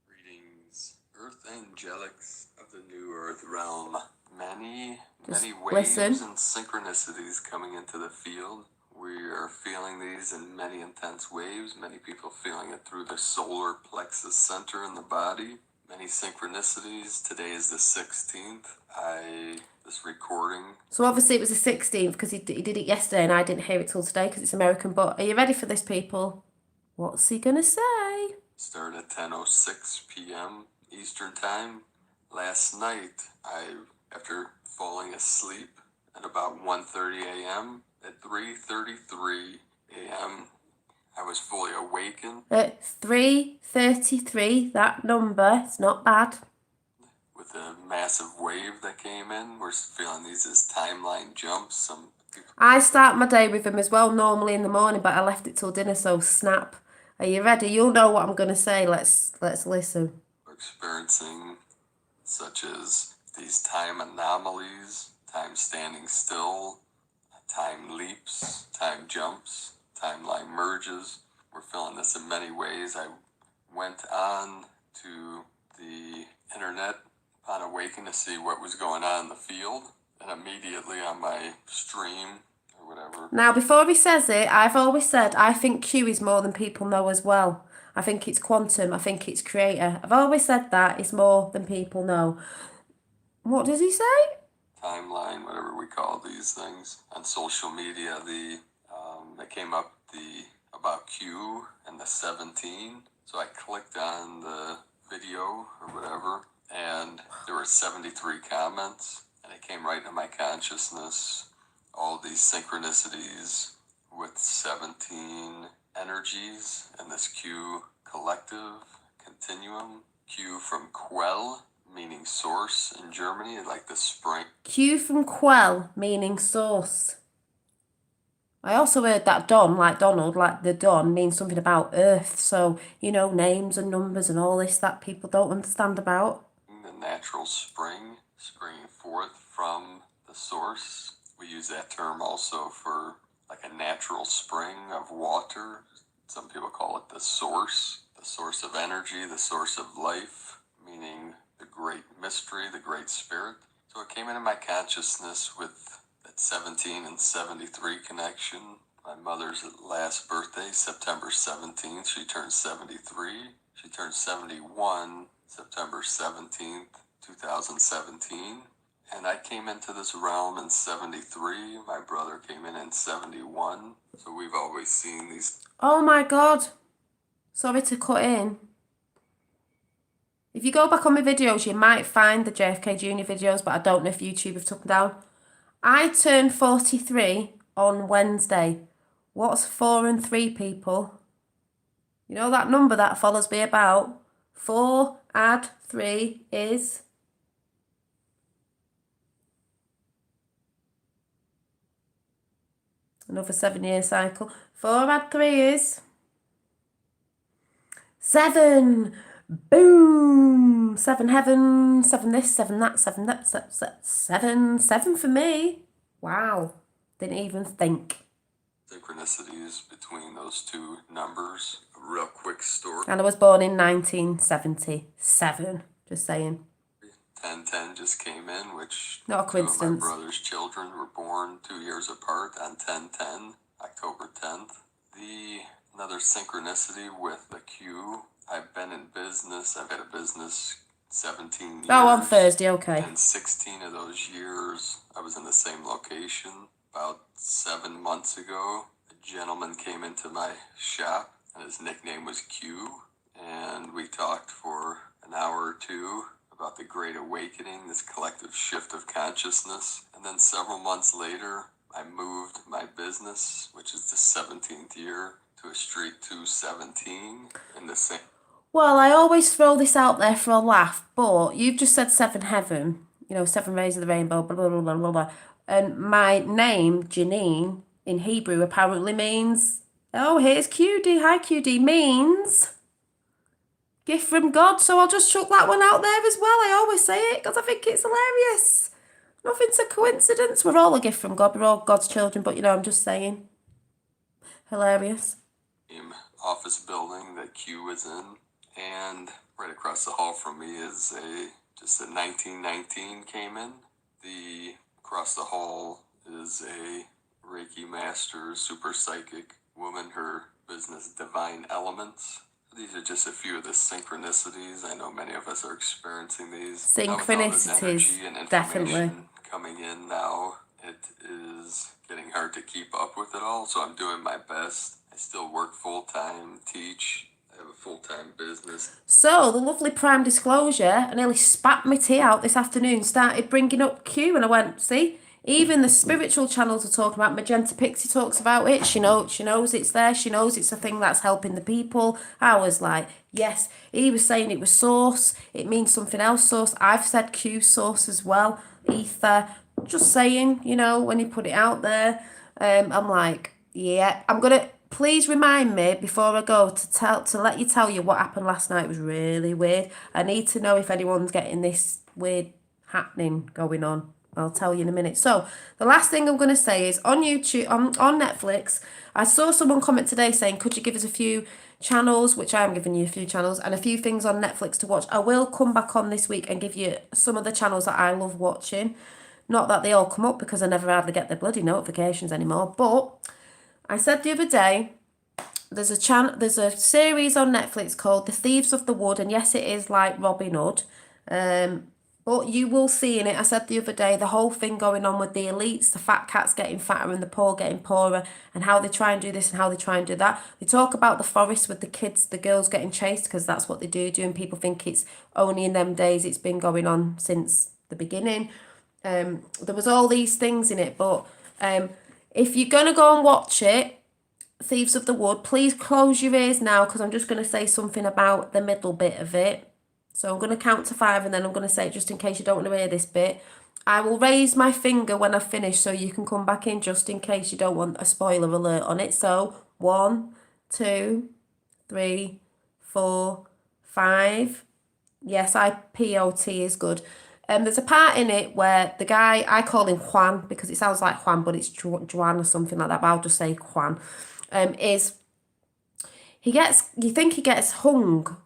Greetings, Earth Angelics of the New Earth Realm. Many waves listen. and synchronicities coming into the field. We are feeling these in many intense waves. Many people feeling it through the solar plexus center in the body. Many synchronicities. Today is the 16th. This recording. So obviously it was the 16th because he did it yesterday and I didn't hear it till today because it's American. But are you ready for this, people? What's he going to say? Started at 10:06 p.m. Eastern Time. Last night, after falling asleep at about 1:30 a.m., at 3:33 a.m., I was fully awakened. At 3:33, that number, it's not bad. With a massive wave that came in. We're feeling these as timeline jumps. I start my day with them as well, normally in the morning, but I left it till dinner, so snap. Are you ready? You'll know what I'm going to say. Let's listen. We're experiencing such as these time anomalies, time standing still, time leaps, time jumps, timeline merges. We're feeling this in many ways. I went on to the internet upon awakening to see what was going on in the field, and immediately on my stream or whatever. Now, before he says it, I've always said I think Q is more than people know as well. I think it's quantum. I think it's creator. I've always said that it's more than people know. What does he say? Timeline, whatever we call these things. On social media, they came up about Q and the 17. So I clicked on the video or whatever, and there were 73 comments, and it came right into my consciousness. All these synchronicities with 17 energies and this Q collective continuum. Q from Quell, meaning source in Germany, like the spring. Q from Quell, meaning source. I also heard that Don, like Donald, like the Don, means something about Earth. So, names and numbers and all this that people don't understand about. The natural spring springing forth from the source. We use that term also for like a natural spring of water. Some people call it the source of energy, the source of life, meaning the great mystery, the great spirit. So it came into my consciousness with that 17 and 73 connection. My mother's last birthday, September 17th, she turned 73. She turned 71, September 17th, 2017. And I came into this realm in 73. My brother came in 71. So we've always seen these. Oh my God. Sorry to cut in. If you go back on my videos, you might find the JFK Jr. videos, but I don't know if YouTube have took them down. I turned 43 on Wednesday. What's 4 and 3, people? You know that number that follows me about? 4 add 3 is... another 7-year cycle. 4 add 3 is... 7. Boom. 7 heaven, 7 this, 7 that, 7 that, 7 for me. Wow. Didn't even think. Synchronicities between those two numbers. A real quick story. And I was born in 1977. Just saying. 1010 just came in, which not a coincidence. Two of my brother's children were born 2 years apart on 1010, October 10th. Another synchronicity with the Q. I've been in business. I've had a business 17 years. Oh, on Thursday, okay. And 16 of those years, I was in the same location. About 7 months ago, a gentleman came into my shop, and his nickname was Q. And we talked for an hour or two about the Great Awakening, this collective shift of consciousness. And then several months later, I moved my business, which is the 17th year, to a street 217 in the same. Well, I always throw this out there for a laugh, but you've just said 7 heaven, 7 rays of the rainbow, blah, blah, blah, blah, blah, blah. And my name, Janine, in Hebrew apparently means, oh, here's QD, hi QD, means gift from God. So I'll just chuck that one out there as well. I always say it because I think it's hilarious. Nothing's a coincidence. We're all a gift from God. We're all God's children, but I'm just saying. Hilarious. Office building that Q is in, and right across the hall from me is a 1919 came in. Across the hall is a Reiki master, super psychic woman, her business Divine Elements. These are just a few of the synchronicities. I know many of us are experiencing these. Synchronicities, definitely. Coming in now, it is getting hard to keep up with it all, so I'm doing my best. I still work full-time, teach, I have a full-time business. So, the lovely Prime Disclosure, I nearly spat my tea out this afternoon, started bringing up Q, and I went, see, even the spiritual channels are talking about. Magenta Pixie talks about it. She knows it's there. She knows it's a thing that's helping the people. I was like, yes. He was saying it was source. It means something else, source. I've said Q source as well. Ether. Just saying, when you put it out there. I'm like, yeah. I'm going to... Please remind me before I go to let you tell you what happened last night. It was really weird. I need to know if anyone's getting this weird happening going on. I'll tell you in a minute. So the last thing I'm going to say is on YouTube, on Netflix, I saw someone comment today saying, could you give us a few channels, which I am giving you a few channels, and a few things on Netflix to watch. I will come back on this week and give you some of the channels that I love watching. Not that they all come up because I never hardly get their bloody notifications anymore, but... I said the other day, there's a series on Netflix called The Thieves of the Wood, and yes, it is like Robin Hood, but you will see in it, I said the other day, the whole thing going on with the elites, the fat cats getting fatter and the poor getting poorer, and how they try and do this and how they try and do that. They talk about the forest with the kids, the girls getting chased, because that's what they do, and people think it's only in them days. It's been going on since the beginning. There was all these things in it, but... if you're going to go and watch it, Thieves of the Wood, please close your ears now because I'm just going to say something about the middle bit of it. So I'm going to count to 5 and then I'm going to say it just in case you don't want to hear this bit. I will raise my finger when I finish so you can come back in just in case you don't want a spoiler alert on it. So 1, 2, 3, 4, 5. Yes, IPOT is good. There's a part in it where the guy, I call him Juan because it sounds like Juan, but it's Juan or something like that, but I'll just say Juan, is you think he gets hung,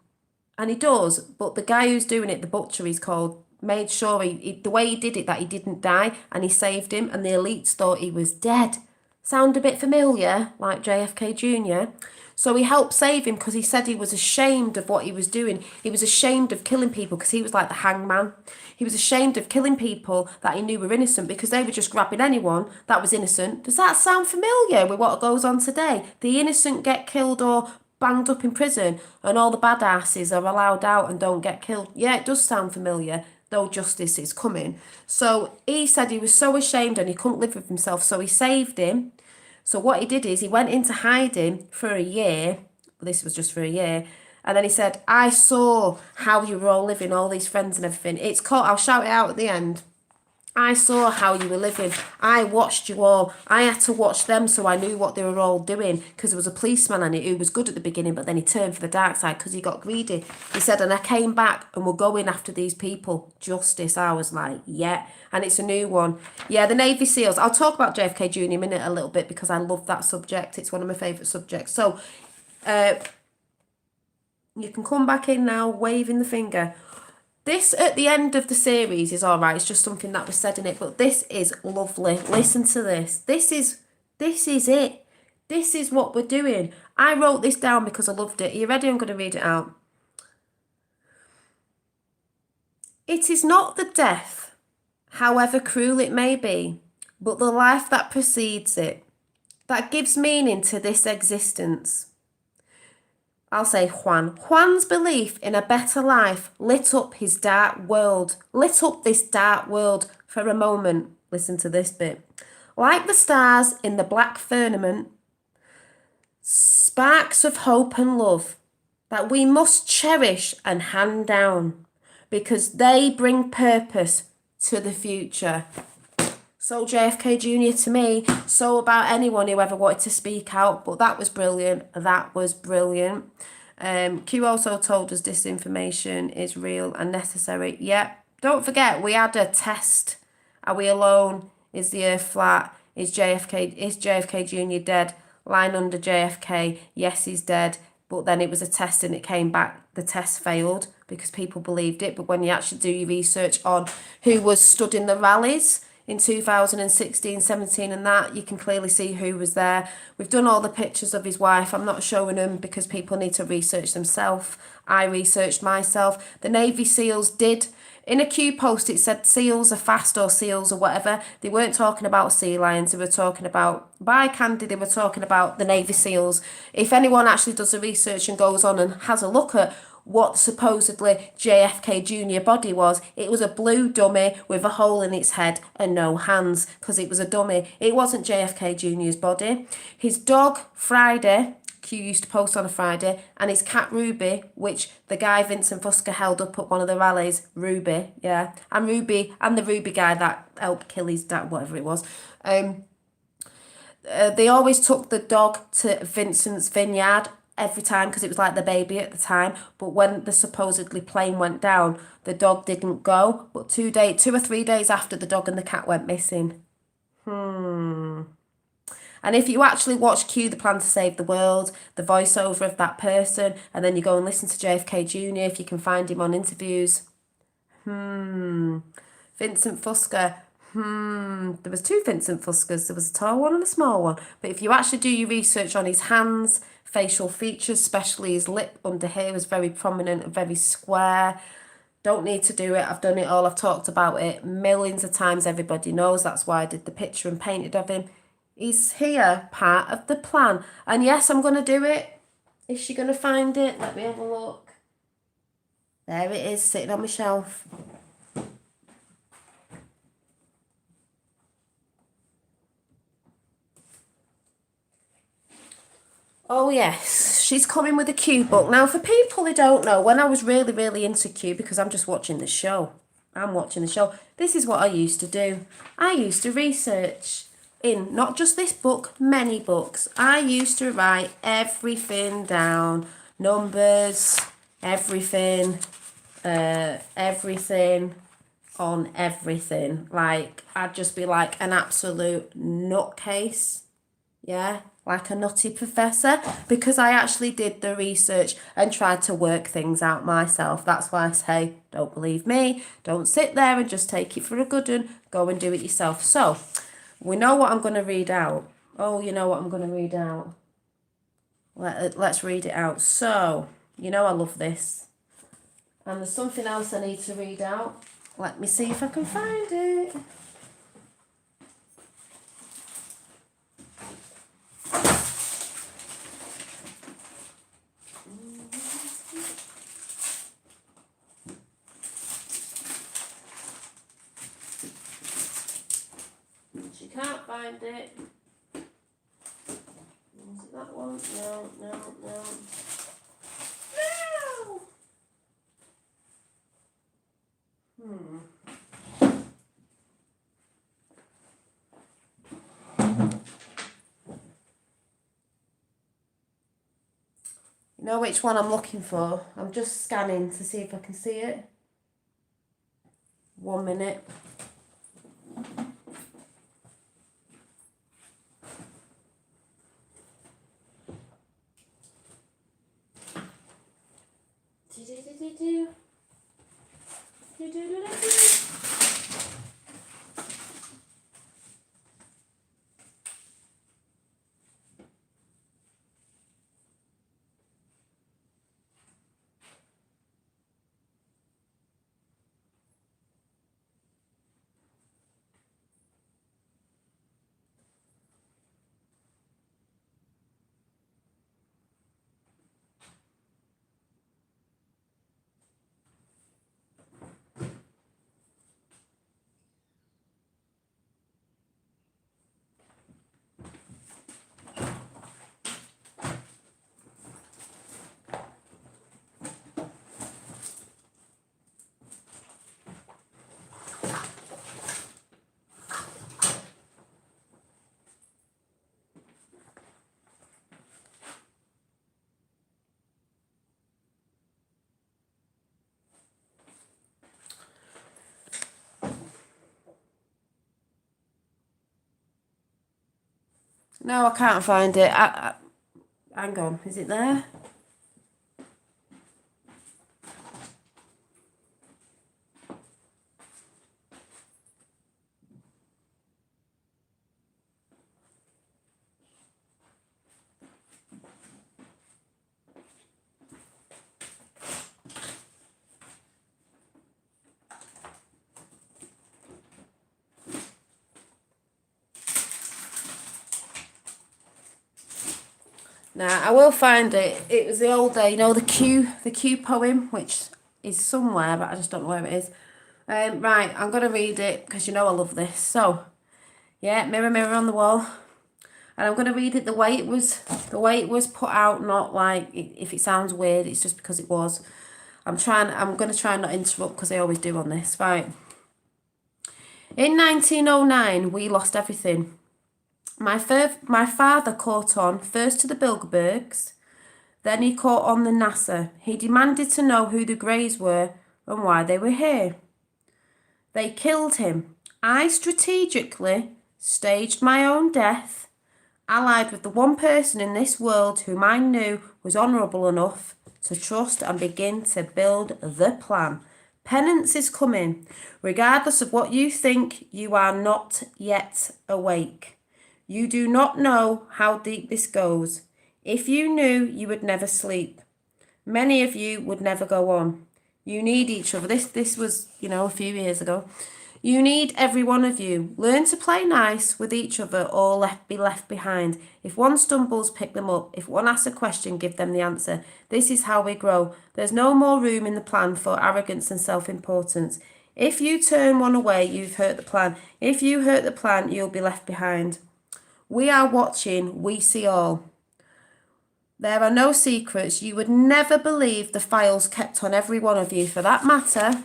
and he does, but the guy who's doing it, the butcher he's called, made sure the way he did it, that he didn't die, and he saved him, and the elites thought he was dead. Sound a bit familiar, like JFK Jr.? So he helped save him because he said he was ashamed of what he was doing. He was ashamed of killing people because he was like the hangman. He was ashamed of killing people that he knew were innocent because they were just grabbing anyone that was innocent. Does that sound familiar with what goes on today? The innocent get killed or banged up in prison and all the badasses are allowed out and don't get killed. Yeah, it does sound familiar, though justice is coming. So he said he was so ashamed and he couldn't live with himself, so he saved him. So what he did is he went into hiding for a year. This was just for a year. And then he said, I saw how you were all living, all these friends and everything. It's called, I'll shout it out at the end. I saw how you were living. I watched you all. I had to watch them so I knew what they were all doing because there was a policeman on it who was good at the beginning, but then he turned for the dark side because he got greedy. He said, and I came back and we're going after these people. Justice. I was like, yeah. And it's a new one. Yeah, the Navy SEALs. I'll talk about JFK Jr. in a minute a little bit because I love that subject. It's one of my favourite subjects. So you can come back in now waving the finger. This at the end of the series is all right. It's just something that was said in it, but this is lovely. Listen to this. This is it. This is what we're doing. I wrote this down because I loved it. Are you ready? I'm going to read it out. It is not the death, however cruel it may be, but the life that precedes it, that gives meaning to this existence. I'll say Juan. Juan's belief in a better life lit up his dark world, lit up this dark world for a moment. Listen to this bit. Like the stars in the black firmament, sparks of hope and love that we must cherish and hand down because they bring purpose to the future. So JFK Jr. to me, so about anyone who ever wanted to speak out, but that was brilliant. That was brilliant. Q also told us disinformation is real and necessary. Yeah, don't forget, we had a test. Are we alone? Is the earth flat? Is JFK Jr. dead? Line under JFK, yes, he's dead. But then it was a test and it came back, the test failed because people believed it. But when you actually do your research on who was stood in the rallies in 2016, 17 and that, you can clearly see who was there. We've done all the pictures of his wife. I'm not showing them because people need to research themselves. I researched myself. The Navy SEALs did. In a Q post, it said seals are fast or seals or whatever. They weren't talking about sea lions. They were talking about, by Candy, they were talking about the Navy SEAls. If anyone actually does the research and goes on and has a look at what supposedly JFK Jr. body was, it was a blue dummy with a hole in its head and no hands because it was a dummy. It wasn't JFK Jr.'s body. His dog, Friday, Q used to post on a Friday, and his cat Ruby, which the guy Vincent Fusca held up at one of the rallies, Ruby, yeah, and Ruby, and the Ruby guy that helped kill his dad, whatever it was. They always took the dog to Vincent's vineyard every time because it was like the baby at the time. But when the supposedly plane went down, the dog didn't go. But 2 or 3 days after, the dog and the cat went missing. And if you actually watch Q, The Plan to Save the World, the voiceover of that person, and then you go and listen to JFK Jr., if you can find him on interviews. Vincent Fusca. There was 2 Vincent Fuscas. There was a tall one and a small one. But if you actually do your research on his hands, facial features, especially his lip under here was very prominent and very square. Don't need to do it. I've done it all. I've talked about it millions of times. Everybody knows. That's why I did the picture and painted of him. He's here, part of the plan. And yes, I'm going to do it. Is she going to find it? Let me have a look. There it is, sitting on my shelf. Oh yes, she's coming with a Q book. Now for people who don't know, when I was really, really into Q, because I'm just watching the show. I'm watching the show. This is what I used to do. I used to research in not just this book, many books. I used to write everything down. Numbers, everything, everything. on everything. Like, I'd just be like an absolute nutcase. Yeah, like a nutty professor, because I actually did the research and tried to work things out myself. That's why I say, don't believe me, don't sit there and just take it for a good one, go and do it yourself. So, we know what I'm going to read out. Oh, you know what I'm going to read out? Let's read it out. So, you know I love this. And there's something else I need to read out. Let me see if I can find it. She can't find it. Is it that one? No, no, no. No! You know which one I'm looking for? I'm just scanning to see if I can see it. 1 minute. No, I can't find it. Hang on, is it there? Now, I will find it. It was the old day, you know, the Q poem, which is somewhere, but I just don't know where it is. Right, I'm going to read it because you know I love this. So, yeah, mirror, mirror on the wall. And I'm going to read it the way it was put out, not like, if it sounds weird, it's just because it was. I'm going to try and not interrupt because I always do on this. Right. In 1909, we lost everything. My father caught on first to the Bilderbergs, then he caught on the NASA. He demanded to know who the Greys were and why they were here. They killed him. I strategically staged my own death, allied with the one person in this world whom I knew was honourable enough to trust and begin to build the plan. Penance is coming. Regardless of what you think, you are not yet awake. You do not know how deep this goes. If you knew, you would never sleep. Many of you would never go on. You need each other. This was, a few years ago. You need every one of you. Learn to play nice with each other or be left behind. If one stumbles, pick them up. If one asks a question, give them the answer. This is how we grow. There's no more room in the plan for arrogance and self-importance. If you turn one away, you've hurt the plan. If you hurt the plan, you'll be left behind. We are watching, we see all. There are no secrets. You would never believe the files kept on every one of you. For that matter,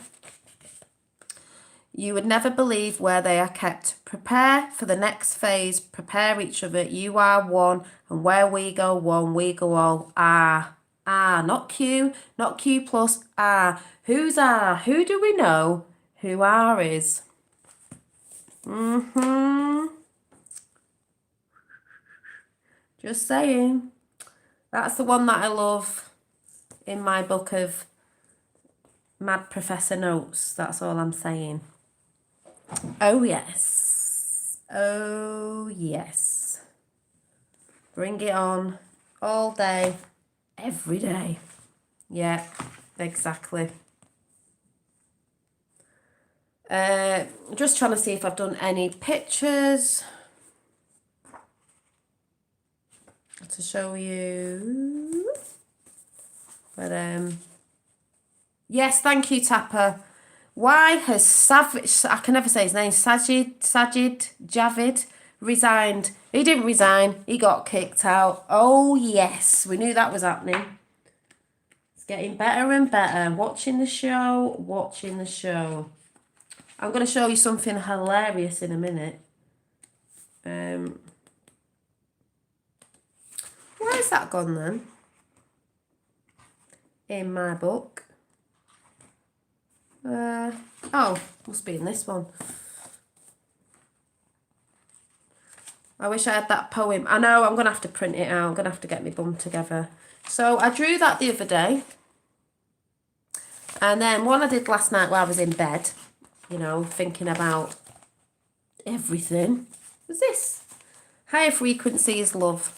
you would never believe where they are kept. Prepare for the next phase. Prepare each other. You are one, and where we go one, we go all. Not Q, not Q plus, Who's R? Who do we know? who are his. Just saying. That's the one that I love in my book of Mad Professor Notes. That's all I'm saying. Oh, yes. Oh, yes. Bring it on. All day. Every day. Yeah, exactly. Just trying to see if I've done any pictures to show you. But yes, thank you, Tapper. Why has Savage, I can never say his name, Javid resigned? He didn't resign, he got kicked out. Oh yes, we knew that was happening. It's getting better and better. Watching the show. I'm going to show you something hilarious in a minute. Where's that gone then? In my book. Oh, must be in this one. I wish I had that poem. I know, I'm going to have to print it out. I'm going to have to get my bum together. So I drew that the other day. And then one I did last night while I was in bed, you know, thinking about everything, was this. Higher frequencies, love.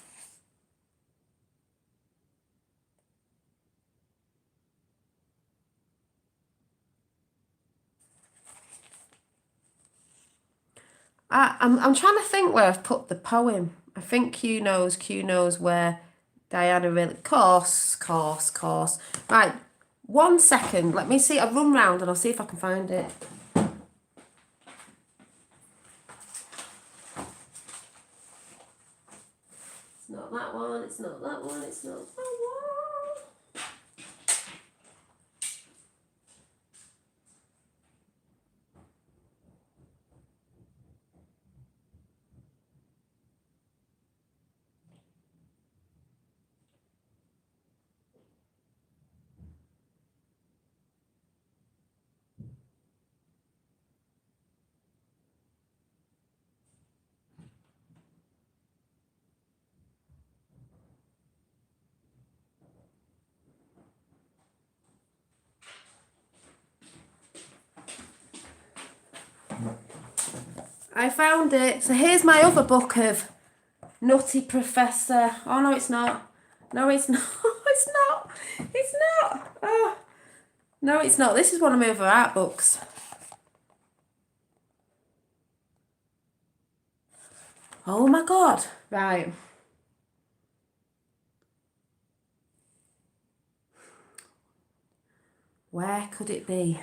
I'm trying to think where I've put the poem. I think Q knows where Diana really... Course. Right, 1 second. Let me see. I'll run round and I'll see if I can find it. It's not that one. It's not that one. It's not that one. I found it. So here's my other book of Nutty Professor. Oh, no, it's not. No, it's not. It's not. It's not. Oh. No, it's not. This is one of my other art books. Oh, my God. Right. Where could it be?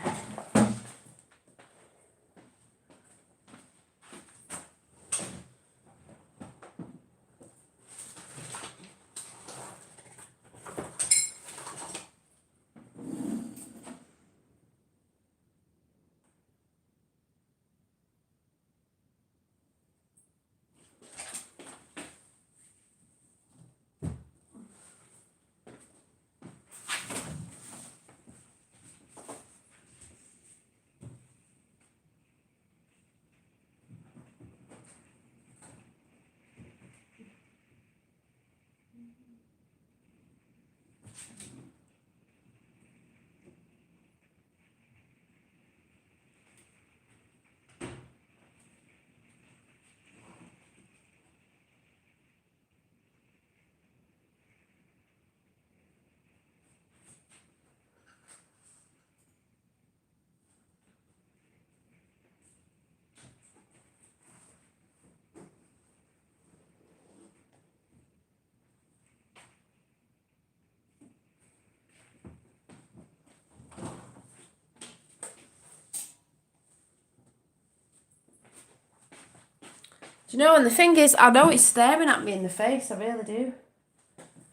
Do you know, and the thing is, I know it's staring at me in the face. I really do.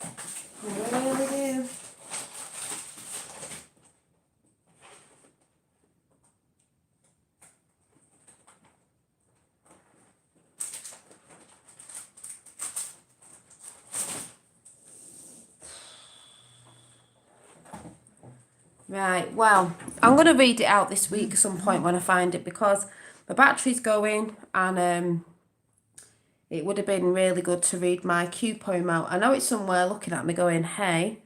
I really do. Right, well, I'm going to read it out this week at some point when I find it, because my battery's going, and it would have been really good to read my Q poem out. I know it's somewhere looking at me going, hey,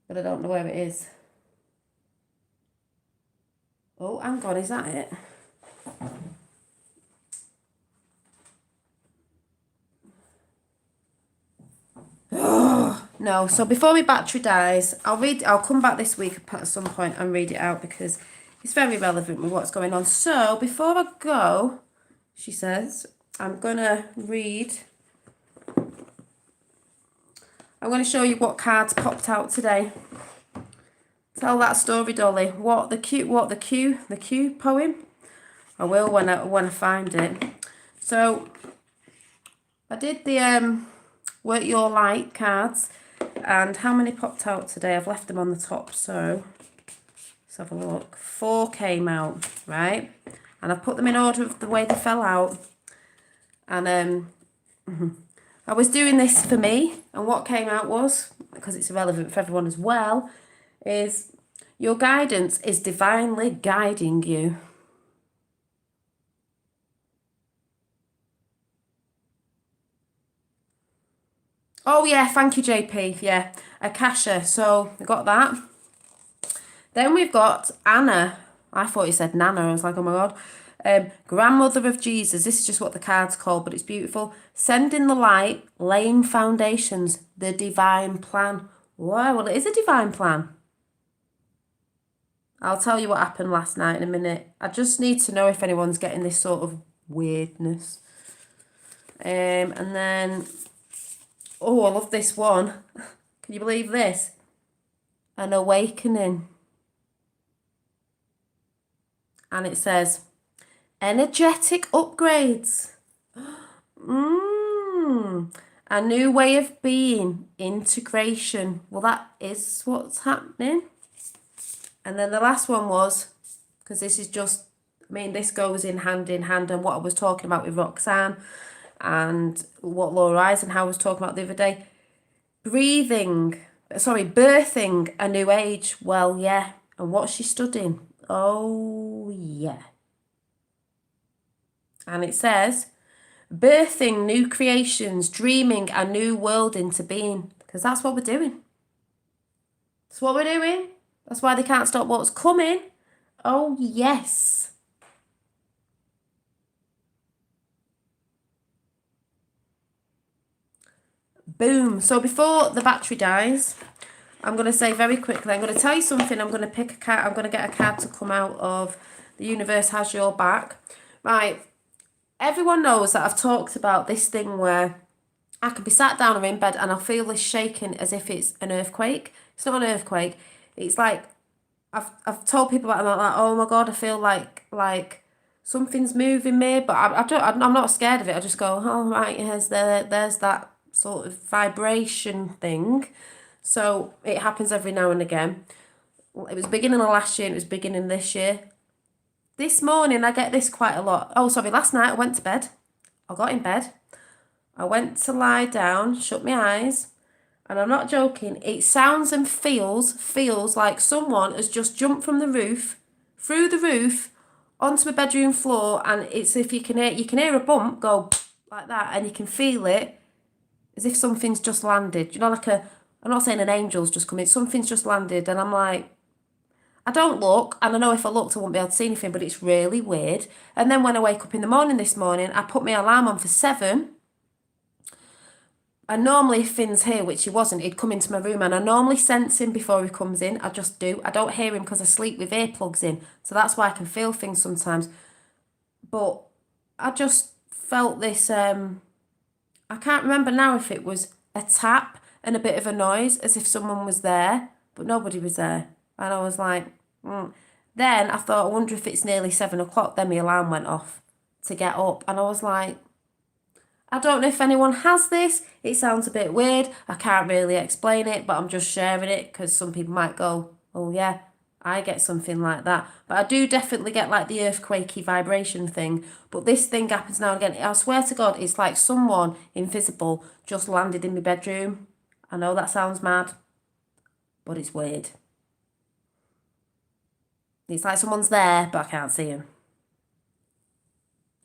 but I don't know where it is. Oh, hang on, is that it? No, so before my battery dies, I'll come back this week at some point and read it out, because it's very relevant with what's going on. So before I go, she says, I'm going to show you what cards popped out today. Tell that story, Dolly. The Q poem? I will when I find it. So I did the Work Your Light cards, and how many popped out today? I've left them on the top, so let's have a look. 4 came out, right? And I've put them in order of the way they fell out. And I was doing this for me, and what came out was, because it's relevant for everyone as well, is your guidance is divinely guiding you. Oh yeah, thank you, JP. Yeah, Akasha. So we got that. Then we've got Anna. I thought you said Nana. I was like, oh my God. Grandmother of Jesus. This is just what the card's called, but it's beautiful. Sending the light, laying foundations, the divine plan. Wow, well, it is a divine plan. I'll tell you what happened last night in a minute. I just need to know if anyone's getting this sort of weirdness. And then, oh, I love this one. Can you believe this? An awakening. And it says, energetic upgrades. A new way of being, integration. Well, that is what's happening. And then the last one was, because this is just, I mean, this goes in hand, and what I was talking about with Roxanne and what Laura Eisenhower was talking about the other day. Birthing a new age. Well, yeah. And what's she studying? Oh, yeah. And it says, birthing new creations, dreaming a new world into being. Because that's what we're doing. That's what we're doing. That's why they can't stop what's coming. Oh, yes. Boom. So before the battery dies, I'm going to say very quickly, I'm going to tell you something. I'm going to pick a card. I'm going to get a card to come out of The Universe Has Your Back. Right. Everyone knows that I've talked about this thing where I can be sat down or in bed and I'll feel this shaking as if it's an earthquake. It's not an earthquake. It's like, I've told people about it, like, oh my God, I feel like something's moving me, but I'm not scared of it. I just go, oh right, there's that sort of vibration thing. So it happens every now and again. It was beginning of last year and it was beginning this year. This morning I get this quite a lot. Oh, sorry, last night I went to bed. I got in bed. I went to lie down, shut my eyes, and I'm not joking, it sounds and feels like someone has just jumped from the roof, through the roof, onto my bedroom floor, and it's if you can hear a bump go like that, and you can feel it as if something's just landed. You know, I'm not saying an angel's just come in, something's just landed, and I'm like, I don't look, and I know if I looked I wouldn't be able to see anything, but it's really weird. And then when I wake up in the morning this morning, I put my alarm on for 7. And normally if Finn's here, which he wasn't, he'd come into my room, and I normally sense him before he comes in. I just do. I don't hear him because I sleep with earplugs in. So that's why I can feel things sometimes. But I just felt this, I can't remember now if it was a tap and a bit of a noise as if someone was there, but nobody was there. And I was like, Then I thought, I wonder if it's nearly 7 o'clock. Then my alarm went off to get up. And I was like, I don't know if anyone has this. It sounds a bit weird. I can't really explain it, but I'm just sharing it because some people might go, oh yeah, I get something like that. But I do definitely get like the earthquakey vibration thing. But this thing happens now and again. I swear to God, it's like someone invisible just landed in my bedroom. I know that sounds mad, but it's weird. It's like someone's there, but I can't see him.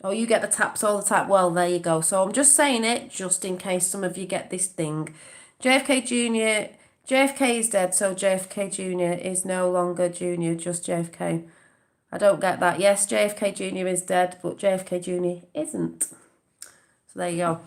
Oh, you get the taps all the time. Well, there you go. So I'm just saying it, just in case some of you get this thing. JFK Jr., JFK is dead, so JFK Jr. is no longer Jr., just JFK. I don't get that. Yes, JFK Jr. is dead, but JFK Jr. isn't. So there you go.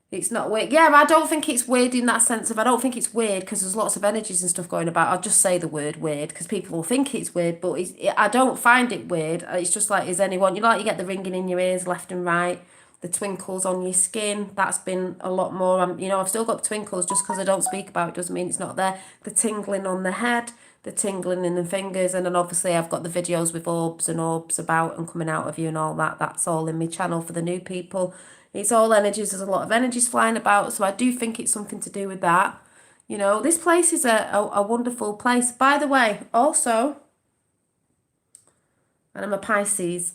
It's not weird. Yeah, I don't think it's weird in that sense of, I don't think it's weird because there's lots of energies and stuff going about. I'll just say the word weird because people will think it's weird, but I don't find it weird. It's just like, is anyone, you know, like you get the ringing in your ears left and right, the twinkles on your skin. That's been a lot more. You know, I've still got twinkles just because I don't speak about it doesn't mean it's not there. The tingling on the head, the tingling in the fingers, and then obviously I've got the videos with orbs about and coming out of you and all that. That's all in my channel for the new people. It's all energies. There's a lot of energies flying about, so I do think it's something to do with that. You know, this place is a wonderful place. By the way, also, and I'm a Pisces.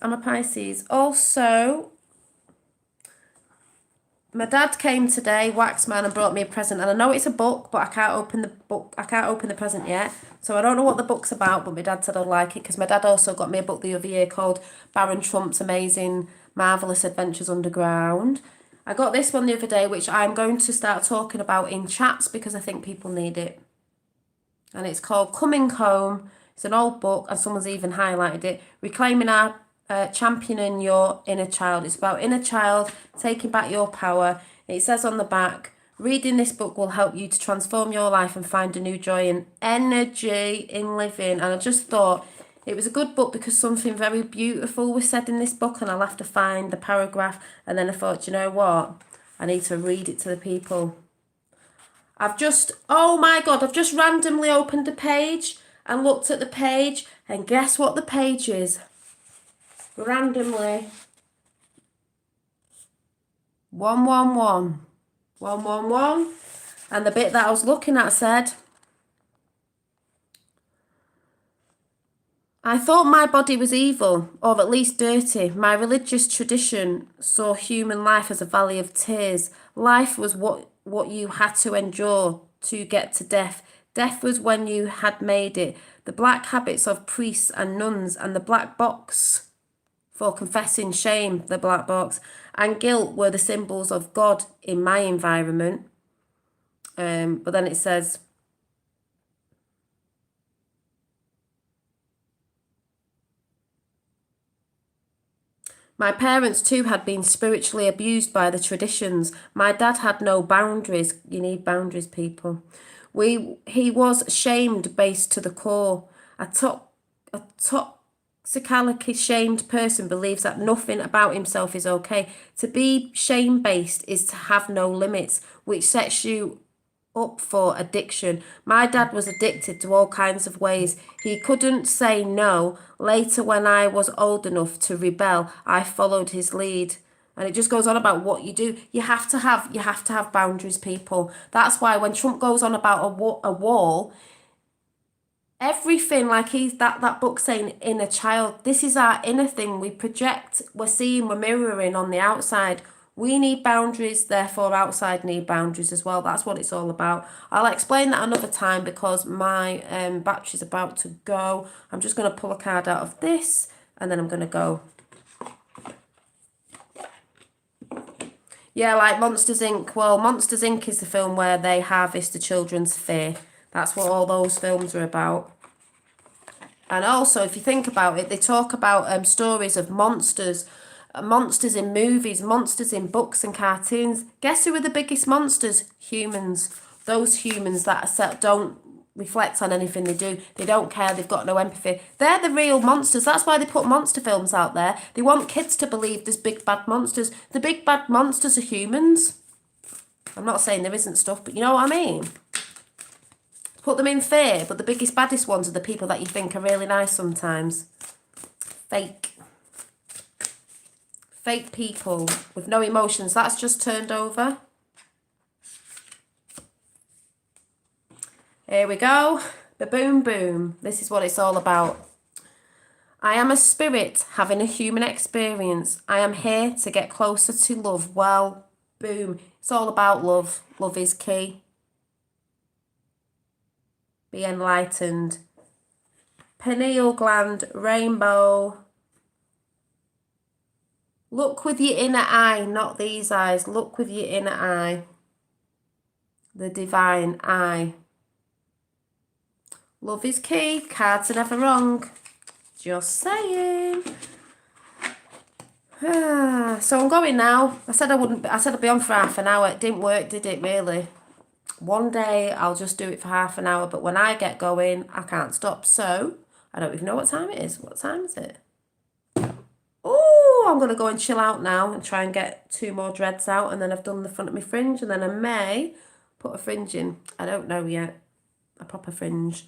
Also, my dad came today, Waxman, and brought me a present. And I know it's a book, but I can't open the book. I can't open the present yet. So I don't know what the book's about, but my dad said I'd like it because my dad also got me a book the other year called Baron Trump's Amazing Marvelous Adventures Underground. I got this one the other day, which I'm going to start talking about in chats because I think people need it. And it's called Coming Home. It's an old book, and someone's even highlighted it. Reclaiming our Championing Your Inner Child. It's about inner child, taking back your power. It says on the back, reading this book will help you to transform your life and find a new joy and energy in living. And I just thought it was a good book because something very beautiful was said in this book, and I'll have to find the paragraph. And then I thought, you know what? I need to read it to the people. Oh my God, I've just randomly opened a page and looked at the page, and guess what the page is? Randomly. 111. 111. And the bit that I was looking at said, I thought my body was evil, or at least dirty. My religious tradition saw human life as a valley of tears. Life was what you had to endure to get to death. Death was when you had made it. The black habits of priests and nuns and the black box for confessing shame, the black box, and guilt were the symbols of God in my environment. But then it says, my parents too had been spiritually abused by the traditions. My dad had no boundaries. You need boundaries, people. He was shamed based to the core. A toxically shamed person believes that nothing about himself is okay. To be shame-based is to have no limits, which sets you up for addiction. My dad was addicted to all kinds of ways. He couldn't say no. Later, when I was old enough to rebel, I followed his lead. And it just goes on about what you do. You have to have boundaries, people. That's why when Trump goes on about a wall, everything, like that book saying inner child, this is our inner thing. We project, we're seeing, we're mirroring on the outside. We need boundaries, therefore outside need boundaries as well. That's what it's all about. I'll explain that another time because my battery's about to go. I'm just going to pull a card out of this and then I'm going to go. Yeah, like Monsters Inc. Well, Monsters Inc. is the film where they harvest the children's fear. That's what all those films are about. And also, if you think about it, they talk about stories of monsters. Monsters in movies, monsters in books and cartoons. Guess who are the biggest monsters? Humans. Those humans that don't reflect on anything they do. They don't care. They've got no empathy. They're the real monsters. That's why they put monster films out there. They want kids to believe there's big bad monsters. The big bad monsters are humans. I'm not saying there isn't stuff, but you know what I mean? Put them in fear, but the biggest, baddest ones are the people that you think are really nice sometimes. Fake. Fake people with no emotions. That's just turned over. Here we go. Ba-boom, boom. This is what it's all about. I am a spirit having a human experience. I am here to get closer to love. Well, boom. It's all about love. Love is key. Be enlightened. pineal gland, rainbow. Look with your inner eye, not these eyes. Look with your inner eye. The divine eye. Love is key. Cards are never wrong. Just saying. So I'm going now. I said I'd be on for half an hour. It didn't work, did it, really? One day I'll just do it for half an hour, but when I get going, I can't stop. So I don't even know what time it is. What time is it? Oh, I'm going to go and chill out now and try and get 2 more dreads out, and then I've done the front of my fringe, and then I may put a fringe in. I don't know yet. A proper fringe.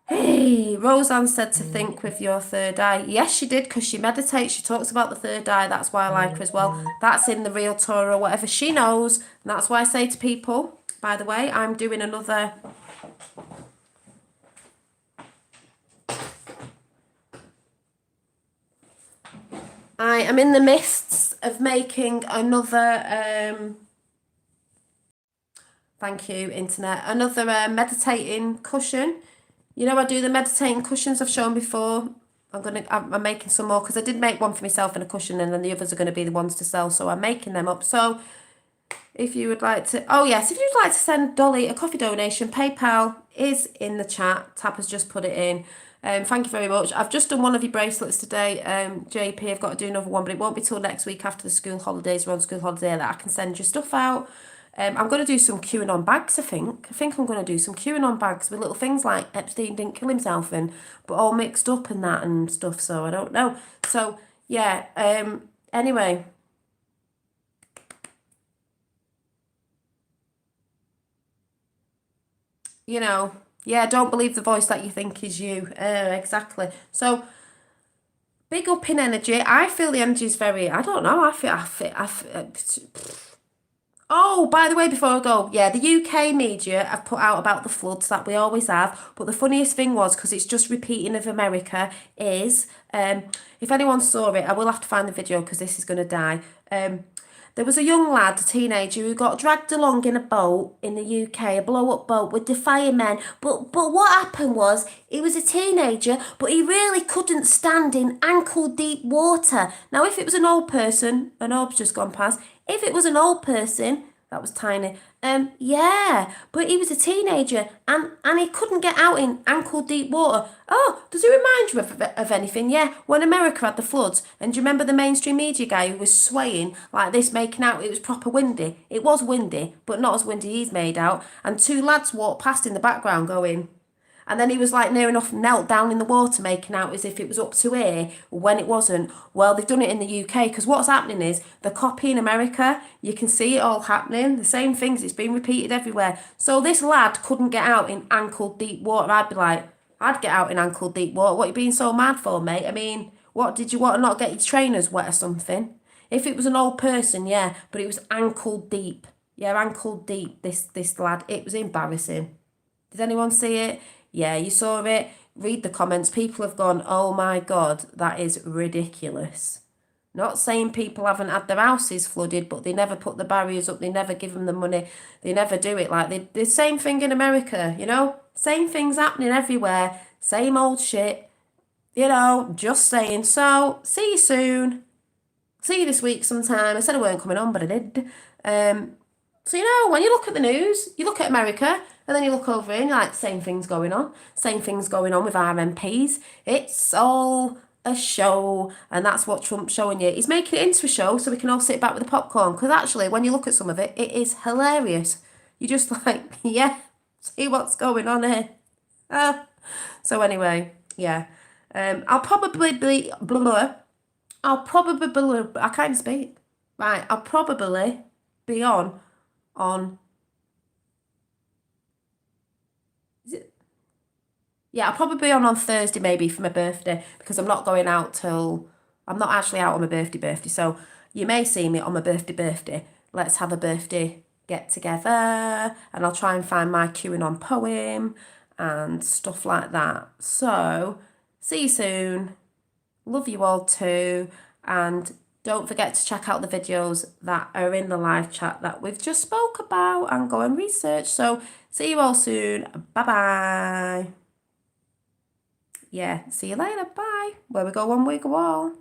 Hey, Roseanne said to think with your third eye. Yes, she did, because she meditates. She talks about the third eye. That's why I like her as well. That's in the Real Torah or whatever. She knows. And that's why I say to people, by the way, I'm doing another... I am in the midst of making another... thank you, internet. Another meditating cushion. You know, I do the meditating cushions I've shown before. I'm making some more, because I did make one for myself and a cushion, and then the others are going to be the ones to sell. So I'm making them up. So if you would like to, oh yes, if you'd like to send Dolly a coffee donation, PayPal is in the chat. Tap has just put it in. Thank you very much. I've just done one of your bracelets today, JP. I've got to do another one, but it won't be till next week after the school holidays. We're on school holiday, that I can send your stuff out. I'm going to do some QAnon bags, I think. I'm going to do some QAnon bags with little things like Epstein didn't kill himself and, but all mixed up and that and stuff, so I don't know. So, yeah, anyway. You know, yeah, don't believe the voice that you think is you. Exactly. So, big up in energy. I feel the energy is very, I don't know, I feel oh, by the way, before I go, yeah, the UK media have put out about the floods that we always have. But the funniest thing was, because it's just repeating of America, is, if anyone saw it, I will have to find the video because this is going to die. There was a young lad, a teenager, who got dragged along in a boat in the UK, a blow-up boat with the firemen. But what happened was, he was a teenager, but he really couldn't stand in ankle-deep water. Now, if it was an old person, an orb's just gone past, if it was an old person, that was tiny, yeah, but he was a teenager and he couldn't get out in ankle deep water. Oh, does it remind you of anything? Yeah, when America had the floods, and do you remember the mainstream media guy who was swaying like this, making out it was proper windy? It was windy, but not as windy he's made out, and 2 lads walked past in the background going... And then he was like near enough knelt down in the water, making out as if it was up to here when it wasn't. Well, they've done it in the UK, because what's happening is the copy in America, you can see it all happening. The same things, it's been repeated everywhere. So this lad couldn't get out in ankle deep water. I'd be like, I'd get out in ankle deep water. What are you being so mad for, mate? I mean, what, did you want to not get your trainers wet or something? If it was an old person, yeah, but it was ankle deep. Yeah, ankle deep, this lad. It was embarrassing. Did anyone see it? Yeah, you saw it. Read the comments. People have gone, oh my God, that is ridiculous. Not saying people haven't had their houses flooded, but they never put the barriers up. They never give them the money. They never do it. Like the same thing in America, you know? Same things happening everywhere. Same old shit. You know, just saying. So, see you soon. See you this week sometime. I said I weren't coming on, but I did. So, you know, when you look at the news, you look at America, and then you look over here and you're like, same thing's going on. Same thing's going on with our MPs. It's all a show, and that's what Trump's showing you. He's making it into a show so we can all sit back with the popcorn, because actually, when you look at some of it, it is hilarious. You're just like, yeah, see what's going on here. So anyway, yeah. I'll probably be... I can't speak. Right, I'll probably be on is it? Yeah, I'll probably be on Thursday maybe for my birthday, because I'm not going out till... I'm not actually out on my birthday, so you may see me on my birthday. Let's have a birthday get together, and I'll try and find my QAnon poem and stuff like that. So, see you soon. Love you all too, and don't forget to check out the videos that are in the live chat that we've just spoke about, and go and research. So, see you all soon. Bye-bye. yeah, see you later. Bye. Where we go one, we go all.